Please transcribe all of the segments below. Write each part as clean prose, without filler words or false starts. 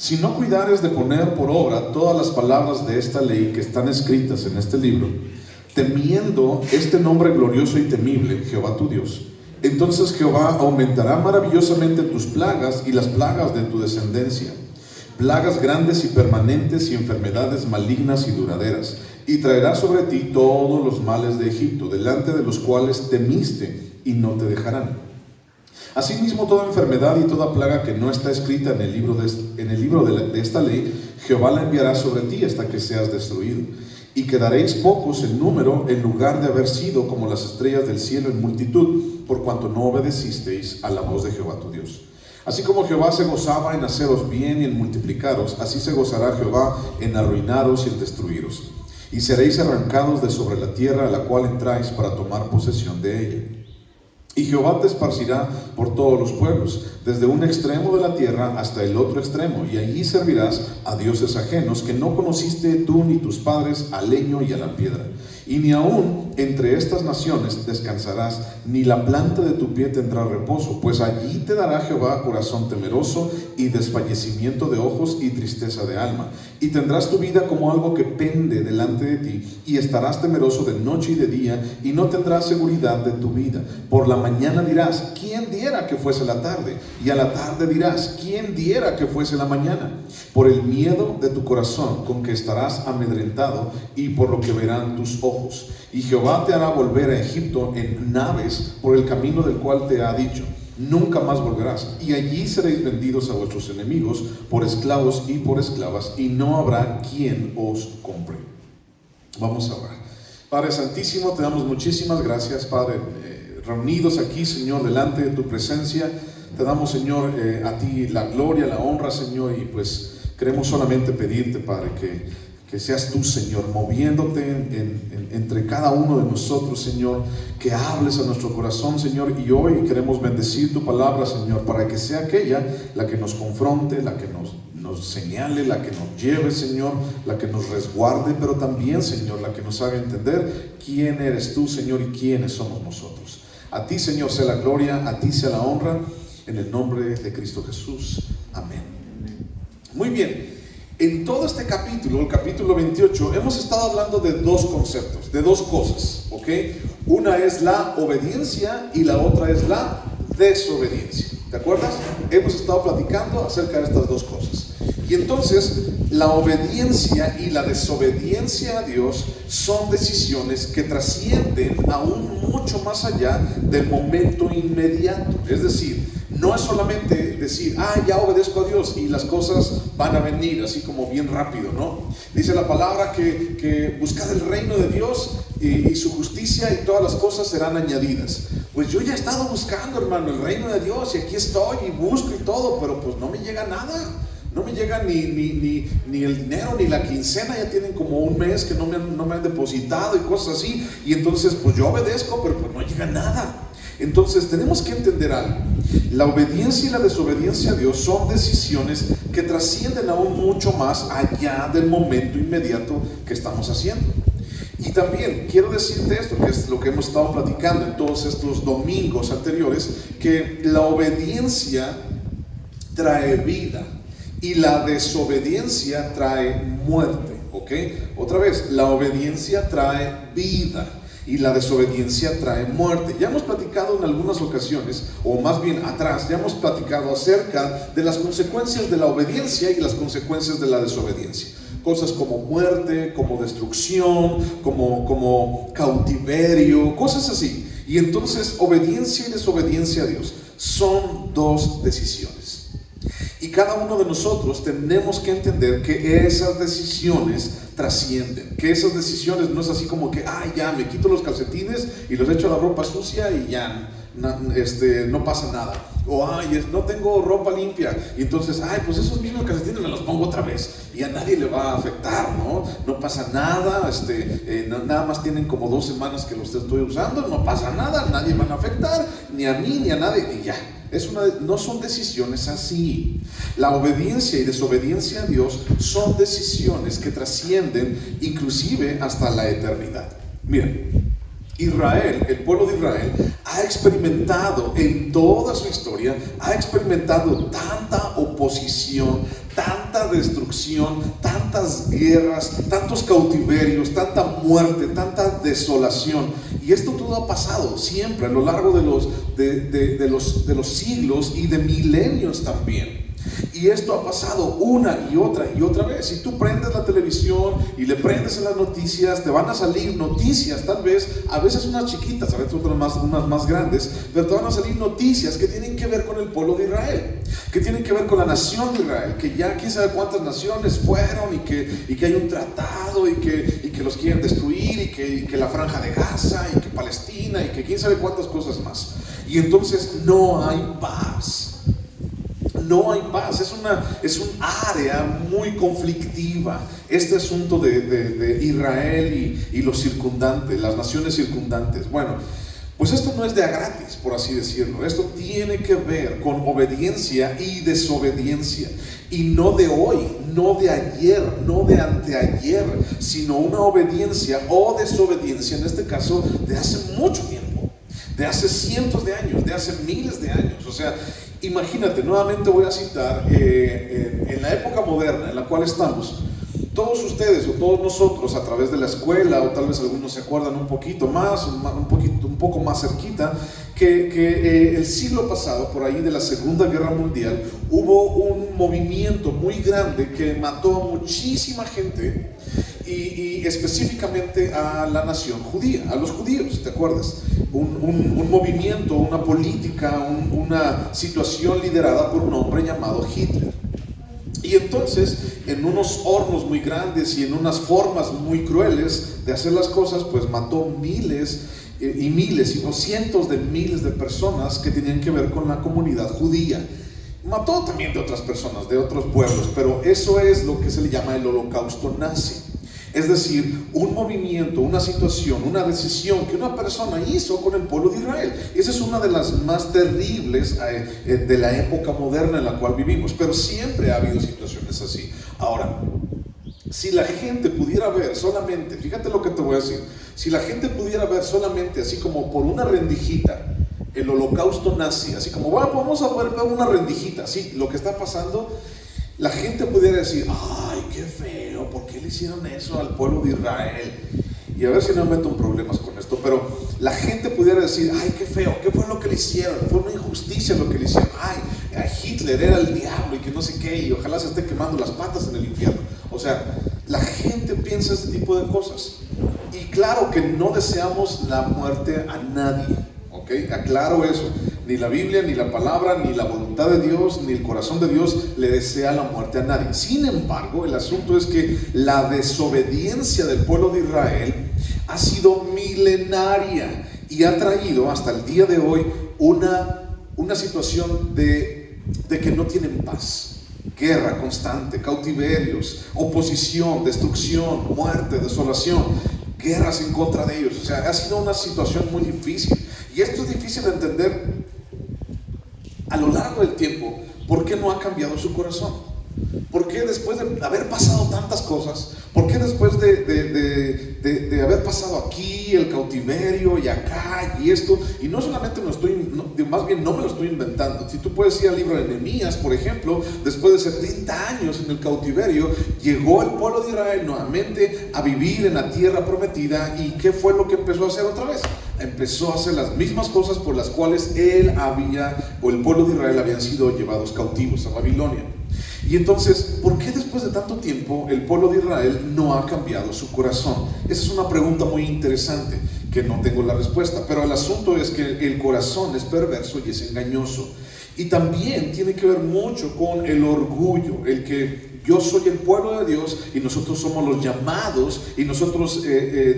Si no cuidares de poner por obra todas las palabras de esta ley que están escritas en este libro, temiendo este nombre glorioso y temible, Jehová tu Dios, entonces Jehová aumentará maravillosamente tus plagas y las plagas de tu descendencia, plagas grandes y permanentes y enfermedades malignas y duraderas, y traerá sobre ti todos los males de Egipto, delante de los cuales temiste, y no te dejarán. Asimismo, toda enfermedad y toda plaga que no está escrita en el libro de esta ley, Jehová la enviará sobre ti hasta que seas destruido. Y quedaréis pocos en número, en lugar de haber sido como las estrellas del cielo en multitud, por cuanto no obedecisteis a la voz de Jehová tu Dios. Así como Jehová se gozaba en haceros bien y en multiplicaros, así se gozará Jehová en arruinaros y en destruiros. Y seréis arrancados de sobre la tierra a la cual entráis para tomar posesión de ella. Y Jehová te esparcirá por todos los pueblos, desde un extremo de la tierra hasta el otro extremo, y allí servirás a dioses ajenos que no conociste tú ni tus padres, al leño y a la piedra. Y ni aun entre estas naciones descansarás, ni la planta de tu pie tendrá reposo, pues allí te dará Jehová corazón temeroso y desfallecimiento de ojos y tristeza de alma. Y tendrás tu vida como algo que pende delante de ti, y estarás temeroso de noche y de día, y no tendrás seguridad de tu vida. Por la mañana dirás, ¿quién diera que fuese la tarde? Y a la tarde dirás, ¿quién diera que fuese la mañana? Por el miedo de tu corazón con que estarás amedrentado, y por lo que verán tus ojos. Y Jehová te hará volver a Egipto en naves por el camino del cual te ha dicho, nunca más volverás, y allí seréis vendidos a vuestros enemigos por esclavos y por esclavas, y no habrá quien os compre. Vamos a orar. Padre Santísimo, te damos muchísimas gracias, Padre, reunidos aquí, Señor, delante de tu presencia. Te damos, Señor, a ti la gloria, la honra, Señor, y pues queremos solamente pedirte, Padre, que seas tú, Señor, moviéndote entre cada uno de nosotros, Señor, que hables a nuestro corazón, Señor, y hoy queremos bendecir tu palabra, Señor, para que sea aquella la que nos confronte, la que nos señale, la que nos lleve, Señor, la que nos resguarde, pero también, Señor, la que nos haga entender quién eres tú, Señor, y quiénes somos nosotros. A ti, Señor, sea la gloria, a ti sea la honra, en el nombre de Cristo Jesús. Amén. Muy bien. En todo este capítulo, el capítulo 28, hemos estado hablando de dos conceptos, de dos cosas, ¿ok? Una es la obediencia y la otra es la desobediencia. ¿Te acuerdas? Hemos estado platicando acerca de estas dos cosas. Y entonces, la obediencia y la desobediencia a Dios son decisiones que trascienden aún mucho más allá del momento inmediato. Es decir, no es solamente decir, ya obedezco a Dios y las cosas van a venir así como bien rápido, ¿no? Dice la palabra que buscad el reino de Dios y su justicia, y todas las cosas serán añadidas. Pues yo ya he estado buscando, hermano, el reino de Dios, y aquí estoy y busco y todo, pero pues no me llega nada. No me llega ni el dinero, ni la quincena. Ya tienen como un mes que no me han depositado y cosas así. Y entonces pues yo obedezco, pero pues no llega nada. Entonces tenemos que entender algo. La obediencia y la desobediencia a Dios son decisiones que trascienden aún mucho más allá del momento inmediato que estamos haciendo. Y también quiero decirte esto, que es lo que hemos estado platicando en todos estos domingos anteriores, que la obediencia trae vida y la desobediencia trae muerte, ¿ok? Otra vez, la obediencia trae vida y la desobediencia trae muerte. Ya hemos platicado en algunas ocasiones, o más bien atrás, ya hemos platicado acerca de las consecuencias de la obediencia y las consecuencias de la desobediencia. Cosas como muerte, como destrucción, como cautiverio, cosas así. Y entonces, obediencia y desobediencia a Dios son dos decisiones. Y cada uno de nosotros tenemos que entender que esas decisiones trascienden, que esas decisiones no es así como que, ya me quito los calcetines y los echo a la ropa sucia y ya no pasa nada. O no tengo ropa limpia, y entonces pues esos mismos calcetines me los pongo otra vez y a nadie le va a afectar, no pasa nada. Nada más tienen como 2 semanas que los estoy usando, no pasa nada, nadie van a afectar, ni a mí ni a nadie, y ya. No son decisiones así. La obediencia y desobediencia a Dios son decisiones que trascienden inclusive hasta la eternidad. Miren, Israel, el pueblo de Israel, ha experimentado en toda su historia, ha experimentado tanta oposición, tanta tanta destrucción, tantas guerras, tantos cautiverios, tanta muerte, tanta desolación. Y esto todo ha pasado siempre a lo largo de los siglos y de milenios también. Y esto ha pasado una y otra vez. Si tú prendes la televisión y le prendes en las noticias, te van a salir noticias, tal vez, a veces unas chiquitas, a veces unas más grandes, pero te van a salir noticias que tienen que ver con el pueblo de Israel, que tienen que ver con la nación de Israel, que ya quién sabe cuántas naciones fueron y que hay un tratado y que los quieren destruir y que la franja de Gaza y que Palestina y que quién sabe cuántas cosas más. Y entonces no hay paz. No hay paz, es un área muy conflictiva este asunto de Israel y los circundantes, las naciones circundantes. Bueno, pues esto no es de a gratis, por así decirlo. Esto tiene que ver con obediencia y desobediencia. Y no de hoy, no de ayer, no de anteayer, sino una obediencia o desobediencia, en este caso, de hace mucho tiempo, de hace cientos de años, de hace miles de años. O sea, imagínate, nuevamente voy a citar, en la época moderna en la cual estamos, todos ustedes o todos nosotros a través de la escuela, o tal vez algunos se acuerdan un poquito más, un poco más cerquita, que el siglo pasado, por ahí de la Segunda Guerra Mundial, hubo un movimiento muy grande que mató a muchísima gente y específicamente a la nación judía, a los judíos, ¿te acuerdas? Un movimiento, una política, una situación liderada por un hombre llamado Hitler. Y entonces, en unos hornos muy grandes y en unas formas muy crueles de hacer las cosas, pues mató miles y miles, y no cientos de miles de personas que tenían que ver con la comunidad judía. Mató también de otras personas, de otros pueblos, pero eso es lo que se le llama el holocausto nazi. Es decir, un movimiento, una situación, una decisión que una persona hizo con el pueblo de Israel. Esa es una de las más terribles de la época moderna en la cual vivimos, pero siempre ha habido situaciones así. Ahora, si la gente pudiera ver solamente, fíjate lo que te voy a decir, si la gente pudiera ver solamente así como por una rendijita el holocausto nazi, así como, bueno, vamos a ver una rendijita, así, lo que está pasando, la gente pudiera decir, ay, qué feo, ¿por qué le hicieron eso al pueblo de Israel? Y a ver si no me meto en problemas con esto, pero la gente pudiera decir, ay, qué feo, ¿qué fue lo que le hicieron? Fue una injusticia lo que le hicieron. Ay, Hitler era el diablo y que no sé qué, y ojalá se esté quemando las patas en el infierno. O sea, la gente piensa este tipo de cosas. Y claro que no deseamos la muerte a nadie, ¿ok? Aclaro eso. Ni la Biblia, ni la palabra, ni la voluntad de Dios, ni el corazón de Dios le desea la muerte a nadie. Sin embargo, el asunto es que la desobediencia del pueblo de Israel ha sido milenaria y ha traído hasta el día de hoy una situación de que no tienen paz. Guerra constante, cautiverios, oposición, destrucción, muerte, desolación, guerras en contra de ellos. O sea, ha sido una situación muy difícil. Y esto es difícil de entender a lo largo del tiempo. ¿Por qué no ha cambiado su corazón? ¿Por qué después de haber pasado tantas cosas? ¿Por qué después de haber pasado aquí el cautiverio y acá y esto? Y no solamente más bien no me lo estoy inventando. Si tú puedes ir al libro de Nehemías, por ejemplo, después de 70 años en el cautiverio, llegó el pueblo de Israel nuevamente a vivir en la tierra prometida. ¿Y qué fue lo que empezó a hacer otra vez? Empezó a hacer las mismas cosas por las cuales el pueblo de Israel habían sido llevados cautivos a Babilonia. Y entonces, ¿por qué después de tanto tiempo el pueblo de Israel no ha cambiado su corazón? Esa es una pregunta muy interesante que no tengo la respuesta, pero el asunto es que el corazón es perverso y es engañoso. Y también tiene que ver mucho con el orgullo, el que yo soy el pueblo de Dios y nosotros somos los llamados y nosotros,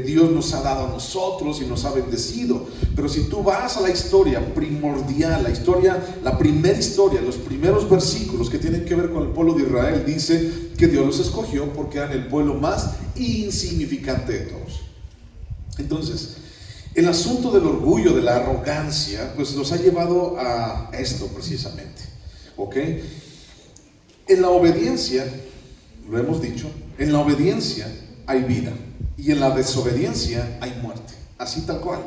Dios nos ha dado a nosotros y nos ha bendecido. Pero si tú vas a la historia primordial, la primera historia, los primeros versículos que tienen que ver con el pueblo de Israel, dice que Dios los escogió porque eran el pueblo más insignificante de todos. Entonces, el asunto del orgullo, de la arrogancia, pues los ha llevado a esto precisamente, ¿ok? En la obediencia, lo hemos dicho, en la obediencia hay vida y en la desobediencia hay muerte, así tal cual.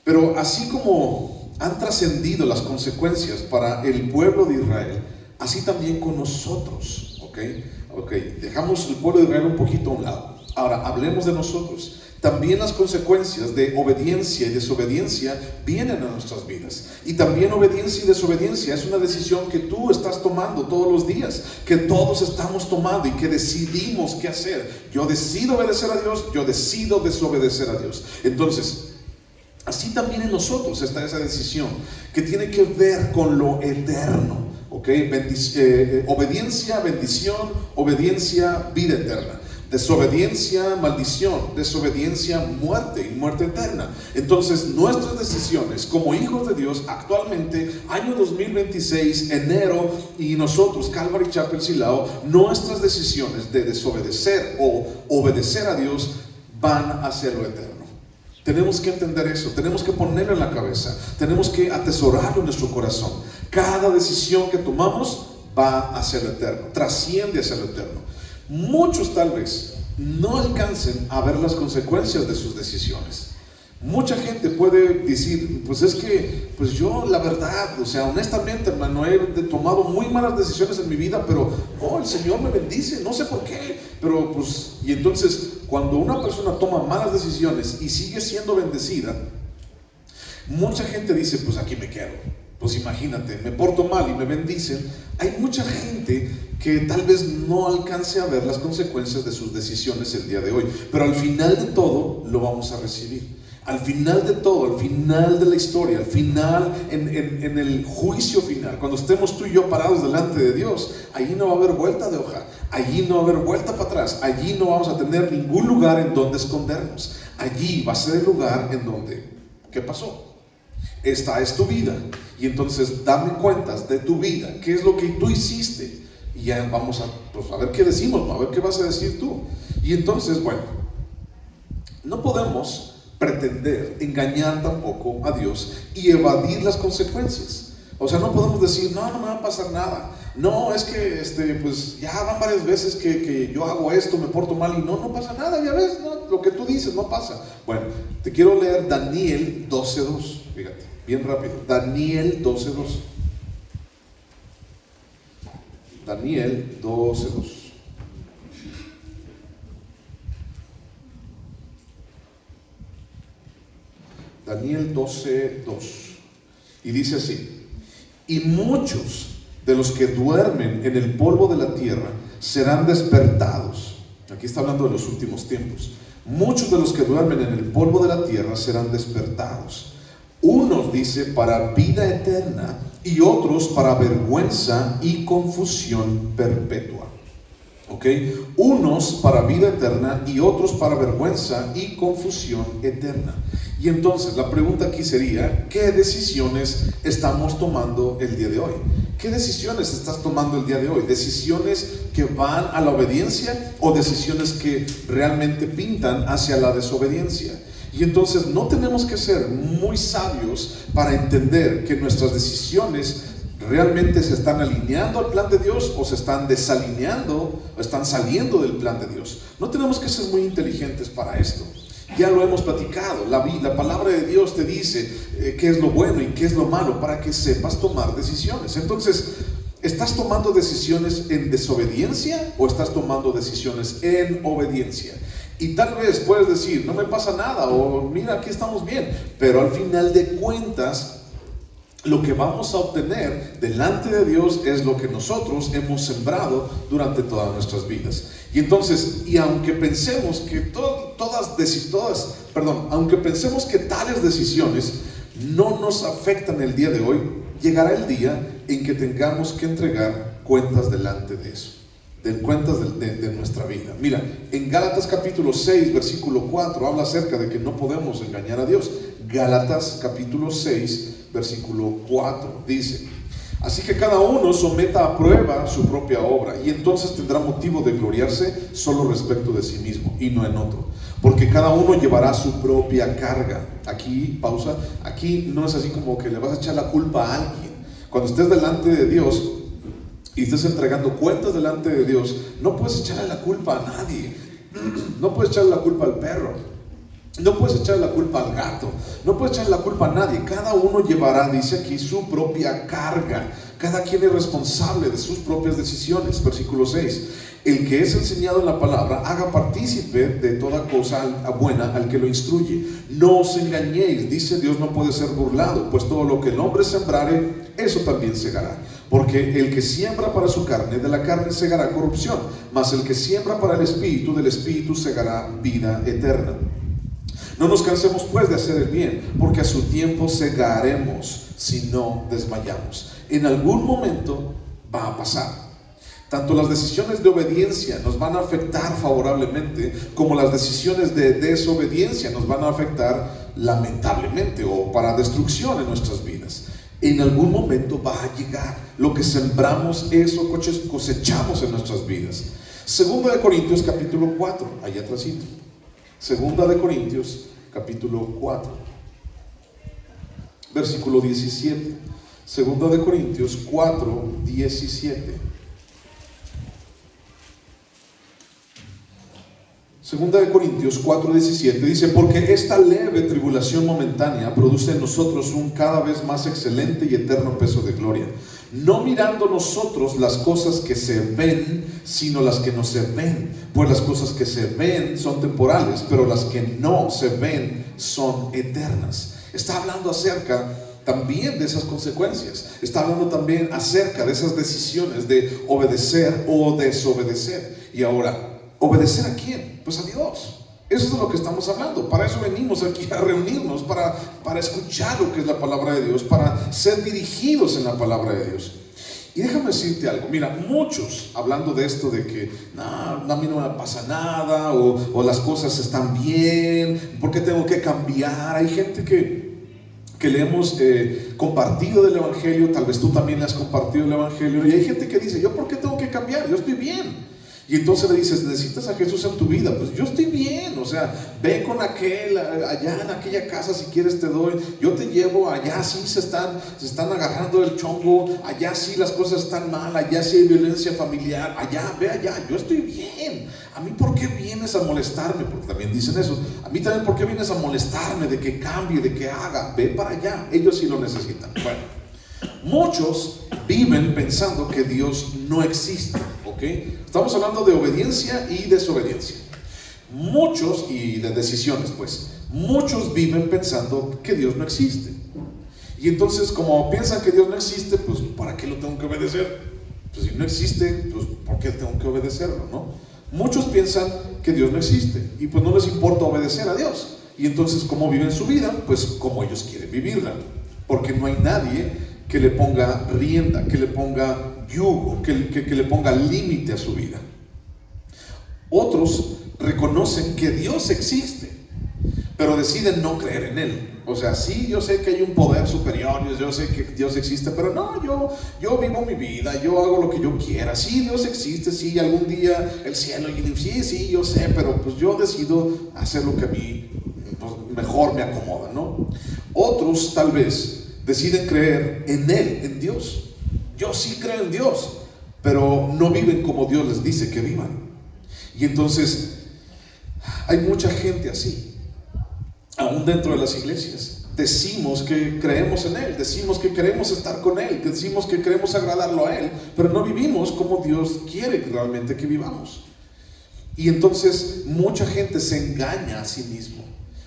Pero así como han trascendido las consecuencias para el pueblo de Israel, así también con nosotros, ¿ok? Ok, dejamos el pueblo de Israel un poquito a un lado. Ahora, hablemos de nosotros. También las consecuencias de obediencia y desobediencia vienen a nuestras vidas. Y también obediencia y desobediencia es una decisión que tú estás tomando todos los días, que todos estamos tomando y que decidimos qué hacer. Yo decido obedecer a Dios, yo decido desobedecer a Dios. Entonces, así también en nosotros está esa decisión que tiene que ver con lo eterno. Obediencia, bendición; obediencia, vida eterna; desobediencia, maldición; desobediencia, muerte y muerte eterna. Entonces, nuestras decisiones como hijos de Dios actualmente, año 2026, enero, y nosotros, Calvary Chapel Silao, nuestras decisiones de desobedecer o obedecer a Dios van hacia lo eterno. Tenemos que entender eso, tenemos que ponerlo en la cabeza, tenemos que atesorarlo en nuestro corazón. Cada decisión que tomamos va hacia lo eterno, trasciende hacia lo eterno. Muchos tal vez no alcancen a ver las consecuencias de sus decisiones. Mucha gente puede decir, pues es que, pues yo la verdad, honestamente, hermano, he tomado muy malas decisiones en mi vida, pero el Señor me bendice, no sé por qué, pero pues, y entonces cuando una persona toma malas decisiones y sigue siendo bendecida, mucha gente dice, pues aquí me quedo. Pues imagínate, me porto mal y me bendicen. Hay mucha gente que tal vez no alcance a ver las consecuencias de sus decisiones el día de hoy, pero al final de todo lo vamos a recibir. Al final de todo, al final de la historia, al final, en el juicio final, cuando estemos tú y yo parados delante de Dios, allí no va a haber vuelta de hoja, allí no va a haber vuelta para atrás, allí no vamos a tener ningún lugar en donde escondernos. Allí va a ser el lugar en donde, ¿qué pasó? Esta es tu vida, y entonces dame cuentas de tu vida, qué es lo que tú hiciste, y ya vamos a ver qué decimos, a ver qué vas a decir tú. Y entonces, bueno, no podemos pretender engañar tampoco a Dios y evadir las consecuencias. No podemos decir, no me va a pasar nada. No, es que pues ya van varias veces que yo hago esto, me porto mal y no pasa nada, ya ves, no, lo que tú dices no pasa. Bueno, te quiero leer Daniel 12:2, fíjate, bien rápido. Daniel 12:2. Daniel 12:2. Daniel 12:2. Y dice así: y muchos de los que duermen en el polvo de la tierra serán despertados. Aquí está hablando de los últimos tiempos. Muchos de los que duermen en el polvo de la tierra serán despertados. Unos, dice, para vida eterna, y otros para vergüenza y confusión perpetua. Unos para vida eterna y otros para vergüenza y confusión eterna. Y entonces la pregunta aquí sería, ¿qué decisiones estamos tomando el día de hoy? ¿Qué decisiones estás tomando el día de hoy? ¿Decisiones que van a la obediencia o decisiones que realmente pintan hacia la desobediencia? Y entonces no tenemos que ser muy sabios para entender que nuestras decisiones realmente se están alineando al plan de Dios o se están desalineando o están saliendo del plan de Dios. No tenemos que ser muy inteligentes para esto. Ya lo hemos platicado. La palabra de Dios te dice qué es lo bueno y qué es lo malo para que sepas tomar decisiones. Entonces, ¿estás tomando decisiones en desobediencia o estás tomando decisiones en obediencia? Y tal vez puedes decir, no me pasa nada, o mira, aquí estamos bien, pero al final de cuentas, lo que vamos a obtener delante de Dios es lo que nosotros hemos sembrado durante todas nuestras vidas. Y entonces, aunque pensemos que aunque pensemos que tales decisiones no nos afectan el día de hoy, llegará el día en que tengamos que entregar cuentas delante de eso, cuentas de nuestra vida. Mira, en Gálatas capítulo 6, versículo 4, habla acerca de que no podemos engañar a Dios. Gálatas capítulo 6, versículo 4, dice: así que cada uno someta a prueba su propia obra, y entonces tendrá motivo de gloriarse solo respecto de sí mismo y no en otro, porque cada uno llevará su propia carga. Aquí, pausa, aquí no es así como que le vas a echar la culpa a alguien. Cuando estés delante de Dios y estés entregando cuentas delante de Dios, no puedes echarle la culpa a nadie. No puedes echarle la culpa al perro, No puedes echarle la culpa al gato, no puedes echarle la culpa a nadie. Cada uno llevará, dice aquí, su propia carga. Cada quien es responsable de sus propias decisiones. Versículo 6. El que es enseñado en la palabra, haga partícipe de toda cosa buena al que lo instruye. No os engañéis, dice Dios, no puede ser burlado, pues todo lo que el hombre sembrare, eso también segará. Porque el que siembra para su carne, de la carne segará corrupción, mas el que siembra para el espíritu, del espíritu segará vida eterna. No nos cansemos pues de hacer el bien, porque a su tiempo segaremos si no desmayamos. En algún momento va a pasar. Tanto las decisiones de obediencia nos van a afectar favorablemente, como las decisiones de desobediencia nos van a afectar lamentablemente o para destrucción en nuestras vidas. En algún momento va a llegar. Lo que sembramos, eso cosechamos en nuestras vidas. Segunda de Corintios capítulo 4, allá atrásito. Segunda de Corintios capítulo 4, versículo 17. Segunda de Corintios 4, 17. Segunda de Corintios 4:17 dice: porque esta leve tribulación momentánea produce en nosotros un cada vez más excelente y eterno peso de gloria, no mirando nosotros las cosas que se ven, sino las que no se ven. Pues las cosas que se ven son temporales, pero las que no se ven son eternas. Está hablando acerca también de esas consecuencias. Está hablando también acerca de esas decisiones de obedecer o desobedecer. Y ahora, ¿obedecer a quién? Pues a Dios. Eso es de lo que estamos hablando. Para eso venimos aquí a reunirnos, para escuchar lo que es la palabra de Dios, para ser dirigidos en la palabra de Dios. Y déjame decirte algo. Mira, muchos hablando de esto de que no, a mí no me pasa nada, o las cosas están bien, ¿por qué tengo que cambiar? Hay gente que le hemos compartido del Evangelio, tal vez tú también le has compartido el Evangelio, y hay gente que dice: ¿yo por qué tengo que cambiar? Yo estoy bien. Y entonces le dices: ¿necesitas a Jesús en tu vida? Pues yo estoy bien, o sea, ve con aquel, allá en aquella casa, si quieres te doy, yo te llevo, allá sí se están agarrando el chongo, allá sí las cosas están mal, allá sí hay violencia familiar, allá, ve allá, yo estoy bien. A mí, ¿por qué vienes a molestarme? Porque también dicen eso. A mí también, ¿por qué vienes a molestarme de que cambie, de que haga? Ve para allá, ellos sí lo necesitan. Bueno, muchos viven pensando que Dios no existe. ¿Okay? Estamos hablando de obediencia y desobediencia. Muchos, y de decisiones pues, muchos viven pensando que Dios no existe. Y entonces, como piensan que Dios no existe, pues ¿para qué lo tengo que obedecer? Pues si no existe, pues ¿por qué tengo que obedecerlo? ¿No? Muchos piensan que Dios no existe y pues no les importa obedecer a Dios. Y entonces, ¿cómo viven su vida? Pues como ellos quieren vivirla, porque no hay nadie que le ponga rienda, que le ponga yugo, que le ponga límite a su vida. Otros reconocen que Dios existe, pero deciden no creer en Él. O sea, sí, yo sé que hay un poder superior, yo sé que Dios existe, pero no, yo vivo mi vida, yo hago lo que yo quiera. Sí, Dios existe, sí, algún día el cielo y el infierno, sí, yo sé, pero pues yo decido hacer lo que a mí pues, mejor me acomoda, ¿no? Otros tal vez deciden creer en Él, en Dios. Yo sí creo en Dios, pero no viven como Dios les dice que vivan. Y entonces hay mucha gente así, aún dentro de las iglesias. Decimos que creemos en Él, decimos que queremos estar con Él, decimos que queremos agradarlo a Él, pero no vivimos como Dios quiere realmente que vivamos. Y entonces mucha gente se engaña a sí mismo.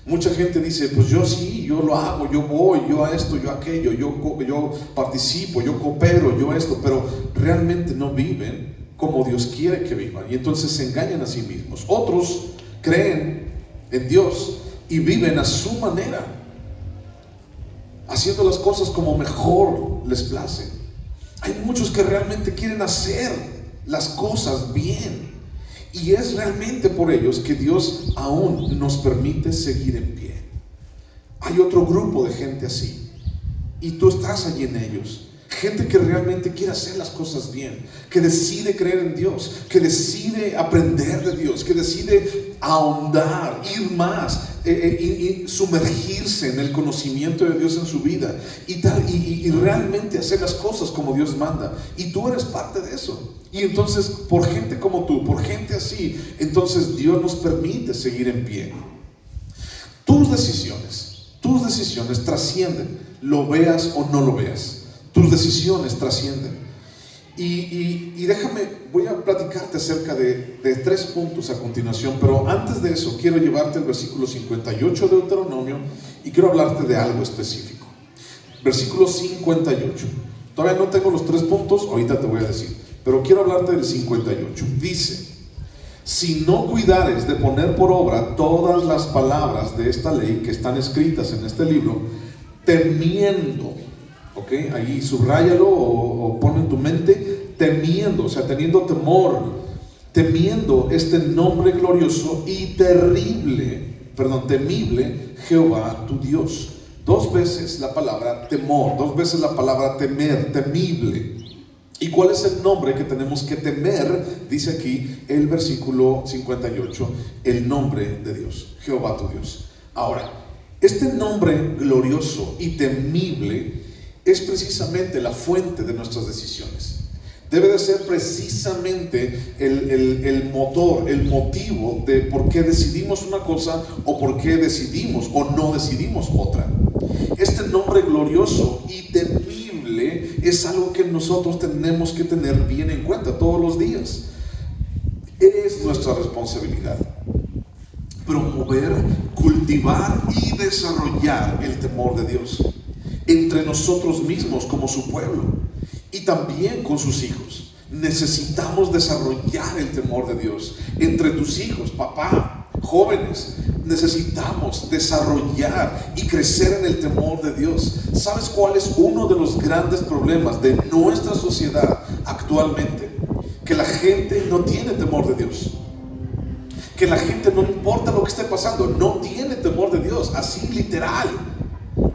Mucha gente dice: pues yo sí, yo lo hago, yo voy, yo a esto, yo a aquello, yo participo, yo coopero, yo esto, pero realmente no viven como Dios quiere que vivan, y entonces se engañan a sí mismos. Otros creen en Dios y viven a su manera, haciendo las cosas como mejor les place. Hay muchos que realmente quieren hacer las cosas bien, y es realmente por ellos que Dios aún nos permite seguir en pie. Hay otro grupo de gente así, y tú estás allí en ellos. Gente que realmente quiere hacer las cosas bien, que decide creer en Dios, que decide aprender de Dios, que decide ahondar, ir más, y sumergirse en el conocimiento de Dios en su vida y realmente hacer las cosas como Dios manda. Y tú eres parte de eso. Y entonces, por gente como tú, por gente así, entonces Dios nos permite seguir en pie. tus decisiones trascienden, lo veas o no lo veas. Tus decisiones trascienden. Y déjame, voy a platicarte acerca de 3 puntos a continuación, pero antes de eso quiero llevarte al versículo 58 de Deuteronomio y quiero hablarte de algo específico. Versículo 58. Todavía no tengo los 3 puntos, ahorita te voy a decir, pero quiero hablarte del 58. Dice: si no cuidares de poner por obra todas las palabras de esta ley que están escritas en este libro, temiendo, ¿ok? Ahí subráyalo o ponlo en tu mente, temiendo, o sea, teniendo temor, temiendo este nombre glorioso y temible Jehová tu Dios. 2 veces la palabra temor, 2 veces la palabra temer, temible. ¿Y cuál es el nombre que tenemos que temer? Dice aquí el versículo 58, el nombre de Dios, Jehová tu Dios. Ahora, este nombre glorioso y temible es precisamente la fuente de nuestras decisiones. Debe de ser precisamente el motor, el motivo de por qué decidimos una cosa o por qué decidimos o no decidimos otra. Este nombre glorioso y temible es algo que nosotros tenemos que tener bien en cuenta todos los días. Es nuestra responsabilidad promover, cultivar y desarrollar el temor de Dios entre nosotros mismos como su pueblo y también con sus hijos. Necesitamos desarrollar el temor de Dios entre tus hijos, papá, jóvenes. Necesitamos desarrollar y crecer en el temor de Dios. ¿Sabes cuál es uno de los grandes problemas de nuestra sociedad actualmente? Que la gente no tiene temor de Dios. Que la gente, no importa lo que esté pasando, no tiene temor de Dios, así literal.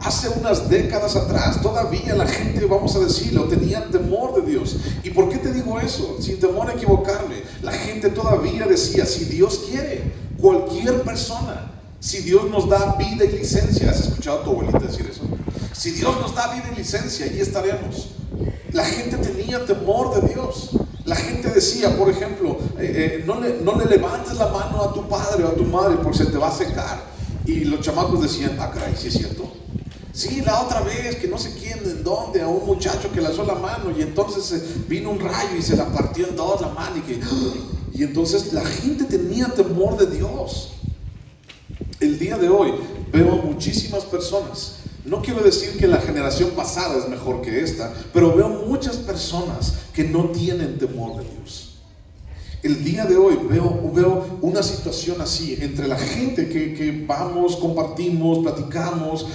Hace unas décadas atrás todavía la gente, vamos a decirlo, tenía temor de Dios. ¿Y por qué te digo eso? Sin temor a equivocarme. La gente todavía decía: si Dios quiere, cualquier persona, si Dios nos da vida y licencia. ¿Has escuchado a tu abuelita decir eso? Si Dios nos da vida y licencia, allí estaremos. La gente tenía temor de Dios. La gente decía, por ejemplo, no le levantes la mano a tu padre o a tu madre porque se te va a secar. Y los chamacos decían: ah, caray, ¿sí es cierto? Sí, la otra vez que no sé quién, en dónde, a un muchacho que le alzó la mano y entonces vino un rayo y se la partió en 2 la mano y entonces la gente tenía temor de Dios. El día de hoy veo a muchísimas personas, no quiero decir que la generación pasada es mejor que esta, pero veo muchas personas que no tienen temor de Dios. El día de hoy veo una situación así entre la gente que vamos, compartimos, platicamos.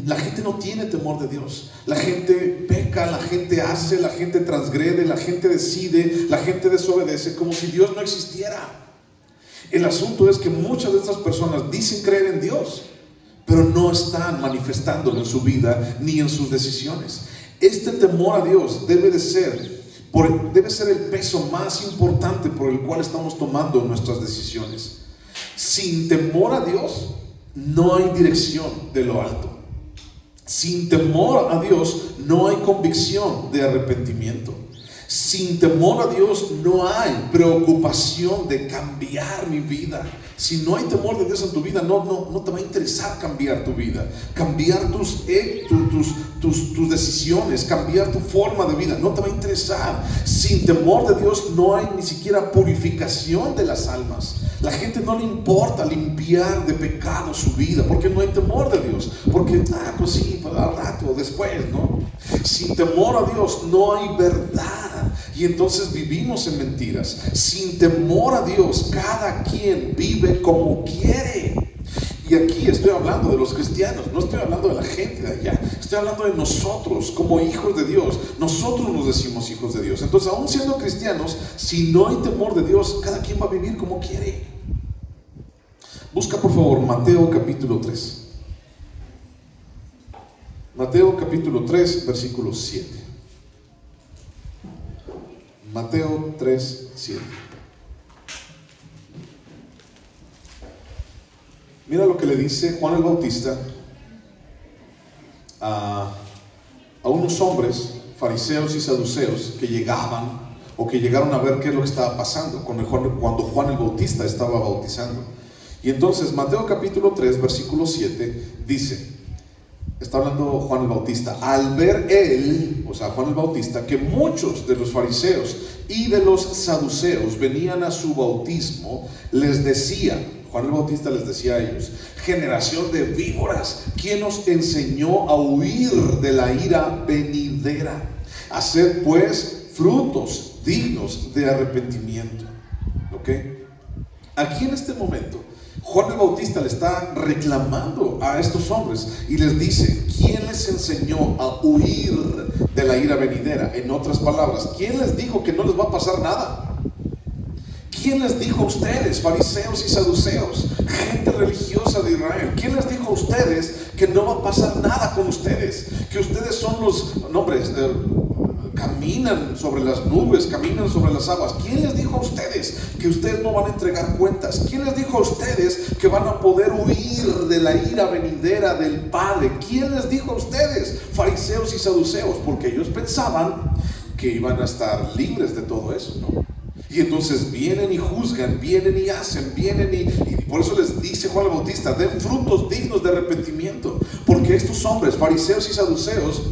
La gente no tiene temor de Dios. La gente peca, la gente hace, la gente transgrede, la gente decide, la gente desobedece como si Dios no existiera. El asunto es que muchas de estas personas dicen creer en Dios, pero no están manifestándolo en su vida ni en sus decisiones. Este temor a Dios debe ser el peso más importante por el cual estamos tomando nuestras decisiones. Sin temor a Dios no hay dirección de lo alto. Sin temor a Dios no hay convicción de arrepentimiento. Sin temor a Dios no hay preocupación de cambiar mi vida. Si no hay temor de Dios en tu vida, no te va a interesar cambiar tu vida, cambiar tus decisiones, cambiar tu forma de vida, no te va a interesar. Sin temor de Dios no hay ni siquiera purificación de las almas. La gente no le importa limpiar de pecado su vida porque no hay temor de Dios, porque pues sí, al rato, después, ¿no? Sin temor a Dios no hay verdad y entonces vivimos en mentiras. Sin temor a Dios cada quien vive como quiere. Y aquí estoy hablando de los cristianos, no estoy hablando de la gente de allá, estoy hablando de nosotros como hijos de Dios. Nosotros nos decimos hijos de Dios. Entonces, aún siendo cristianos, si no hay temor de Dios, cada quien va a vivir como quiere. Busca por favor Mateo capítulo 3. Mateo capítulo 3, versículo 7. Mateo 3, 7. Mira lo que le dice Juan el Bautista a unos hombres, fariseos y saduceos, que llegaban o que llegaron a ver qué es lo que estaba pasando cuando Juan el Bautista estaba bautizando. Y entonces Mateo capítulo 3 versículo 7 dice, está hablando Juan el Bautista, al ver él, o sea Juan el Bautista, que muchos de los fariseos y de los saduceos venían a su bautismo, les decía, Juan el Bautista les decía a ellos, generación de víboras, ¿quién os enseñó a huir de la ira venidera? Haced pues frutos dignos de arrepentimiento. ¿Ok? Aquí en este momento Juan el Bautista le está reclamando a estos hombres y les dice, ¿quién les enseñó a huir de la ira venidera? En otras palabras, ¿quién les dijo que no les va a pasar nada? ¿Quién les dijo a ustedes, fariseos y saduceos, gente religiosa de Israel? ¿Quién les dijo a ustedes que no va a pasar nada con ustedes? Que ustedes son los hombres, caminan sobre las nubes, caminan sobre las aguas. ¿Quién les dijo a ustedes que ustedes no van a entregar cuentas? ¿Quién les dijo a ustedes que van a poder huir de la ira venidera del Padre? ¿Quién les dijo a ustedes, fariseos y saduceos? Porque ellos pensaban que iban a estar libres de todo eso, ¿no? Y entonces vienen y juzgan, vienen y hacen, vienen y por eso les dice Juan el Bautista, den frutos dignos de arrepentimiento. Porque estos hombres, fariseos y saduceos,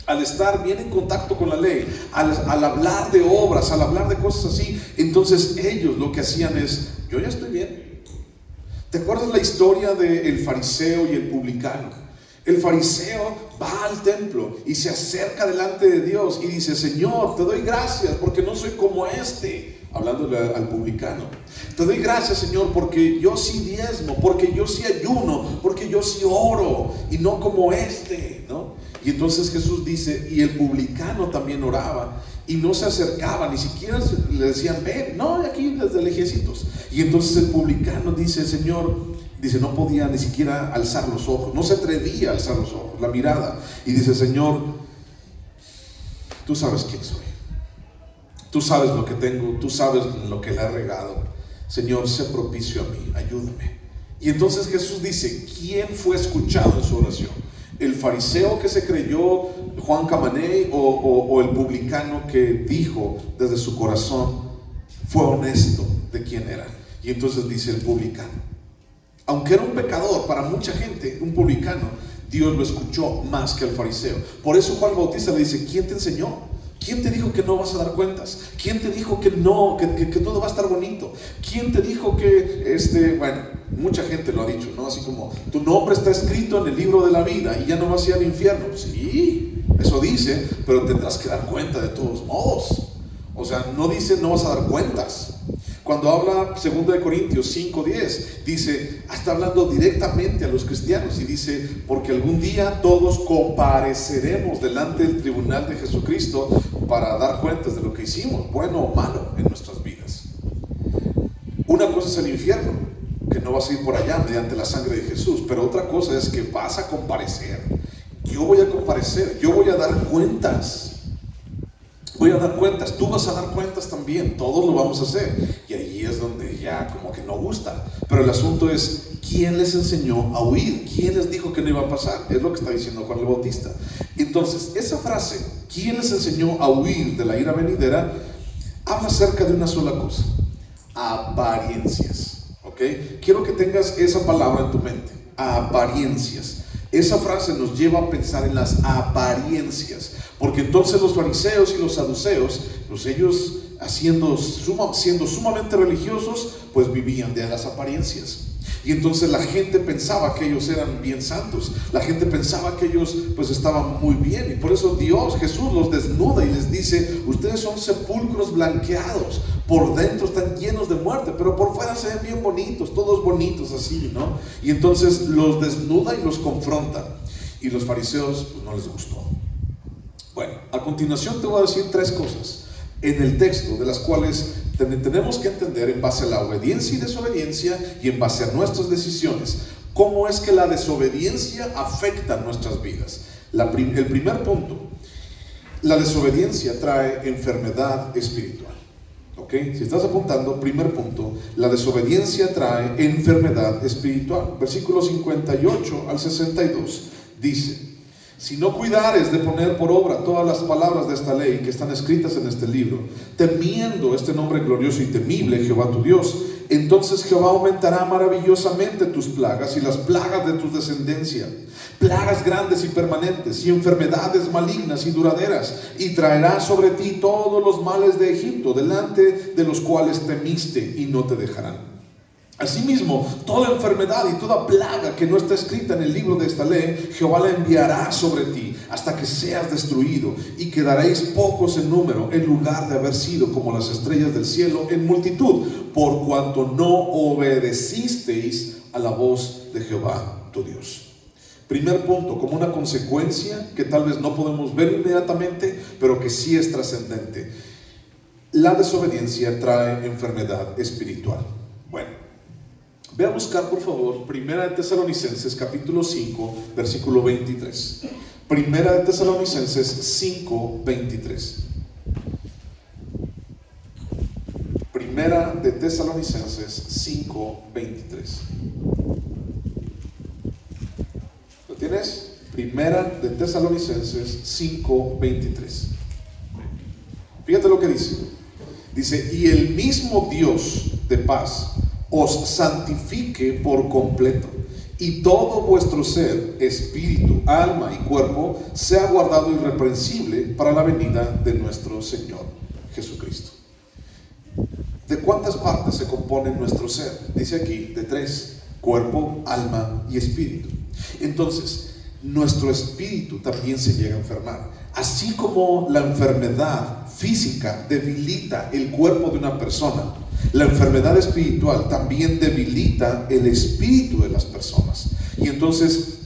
al estar bien en contacto con la ley, al hablar de obras, al hablar de cosas así, entonces ellos lo que hacían es, yo ya estoy bien. ¿Te acuerdas la historia del fariseo y el publicano? El fariseo va al templo y se acerca delante de Dios y dice, Señor, te doy gracias porque no soy como hablándole al publicano. Te doy gracias, Señor, porque yo sí diezmo, porque yo sí ayuno, porque yo sí oro y no como ¿no? Y entonces Jesús dice, y el publicano también oraba y no se acercaba, ni siquiera le decían, ven, no, aquí desde lejecitos. Y entonces el publicano dice, Señor, dice, no podía ni siquiera alzar los ojos, no se atrevía a alzar los ojos, la mirada, y dice, Señor, tú sabes quién soy, tú sabes lo que tengo, tú sabes lo que le he regado, Señor, sé propicio a mí, ayúdame. Y entonces Jesús dice, ¿quién fue escuchado en su oración? ¿El fariseo que se creyó Juan Camaney o el publicano que dijo desde su corazón, fue honesto de quién era? Y entonces dice el publicano, aunque era un pecador para mucha gente, un publicano, Dios lo escuchó más que al fariseo. Por eso Juan Bautista le dice, ¿quién te enseñó? ¿Quién te dijo que no vas a dar cuentas? ¿Quién te dijo que no, que todo va a estar bonito? ¿Quién te dijo que, bueno, mucha gente lo ha dicho, ¿no? Así como, tu nombre está escrito en el libro de la vida y ya no vas a ir al infierno. Sí, eso dice, pero tendrás que dar cuenta de todos modos. O sea, no dice no vas a dar cuentas. Cuando habla 2 Corintios 5:10, dice, está hablando directamente a los cristianos y dice, porque algún día todos compareceremos delante del tribunal de Jesucristo para dar cuentas de lo que hicimos, bueno o malo, en nuestras vidas. Una cosa es el infierno, que no vas a ir por allá mediante la sangre de Jesús, pero otra cosa es que vas a comparecer. Yo voy a comparecer, yo voy a dar cuentas. Voy a dar cuentas, tú vas a dar cuentas también, todos lo vamos a hacer. Y ahí es donde ya como que no gusta. Pero el asunto es, ¿quién les enseñó a huir? ¿Quién les dijo que no iba a pasar? Es lo que está diciendo Juan el Bautista. Entonces, esa frase, ¿quién les enseñó a huir de la ira venidera? Habla acerca de una sola cosa: apariencias. ¿Ok? Quiero que tengas esa palabra en tu mente, apariencias. Esa frase nos lleva a pensar en las apariencias, porque entonces los fariseos y los saduceos, pues ellos siendo sumamente religiosos, pues vivían de las apariencias. Y entonces la gente pensaba que ellos eran bien santos, la gente pensaba que ellos pues estaban muy bien, y por eso Jesús los desnuda y les dice, ustedes son sepulcros blanqueados, por dentro están llenos de muerte, pero por fuera se ven bien bonitos, todos bonitos así, ¿no? Y entonces los desnuda y los confronta, y los fariseos pues no les gustó. Bueno, a continuación te voy a decir 3 cosas en el texto, de las cuales tenemos que entender en base a la obediencia y desobediencia y en base a nuestras decisiones, cómo es que la desobediencia afecta nuestras vidas. El primer punto, la desobediencia trae enfermedad espiritual. ¿Ok? Si estás apuntando, primer punto, la desobediencia trae enfermedad espiritual. Versículo 58 al 62 dice, si no cuidares de poner por obra todas las palabras de esta ley que están escritas en este libro, temiendo este nombre glorioso y temible, Jehová tu Dios, Entonces Jehová aumentará maravillosamente tus plagas y las plagas de tu descendencia, plagas grandes y permanentes y enfermedades malignas y duraderas, y traerá sobre ti todos los males de Egipto, delante de los cuales temiste, y no te dejarán. Asimismo, toda enfermedad y toda plaga que no está escrita en el libro de esta ley, Jehová la enviará sobre ti hasta que seas destruido, y quedaréis pocos en número, en lugar de haber sido como las estrellas del cielo en multitud, por cuanto no obedecisteis a la voz de Jehová tu Dios. Primer punto, como una consecuencia que tal vez no podemos ver inmediatamente, pero que sí es trascendente: la desobediencia trae enfermedad espiritual. Bueno, ve a buscar por favor Primera de Tesalonicenses capítulo 5 versículo 23. Primera de Tesalonicenses 5, 23. Primera de Tesalonicenses 5, 23. ¿Lo tienes? Primera de Tesalonicenses 5, 23. Fíjate lo que dice. Dice: y el mismo Dios de paz os santifique por completo, y todo vuestro ser, espíritu, alma y cuerpo, sea guardado irreprensible para la venida de nuestro Señor Jesucristo. ¿De cuántas partes se compone nuestro ser? Dice aquí, de 3: cuerpo, alma y espíritu. Entonces, nuestro espíritu también se llega a enfermar. Así como la enfermedad física debilita el cuerpo de una persona, la enfermedad espiritual también debilita el espíritu de las personas. Y entonces,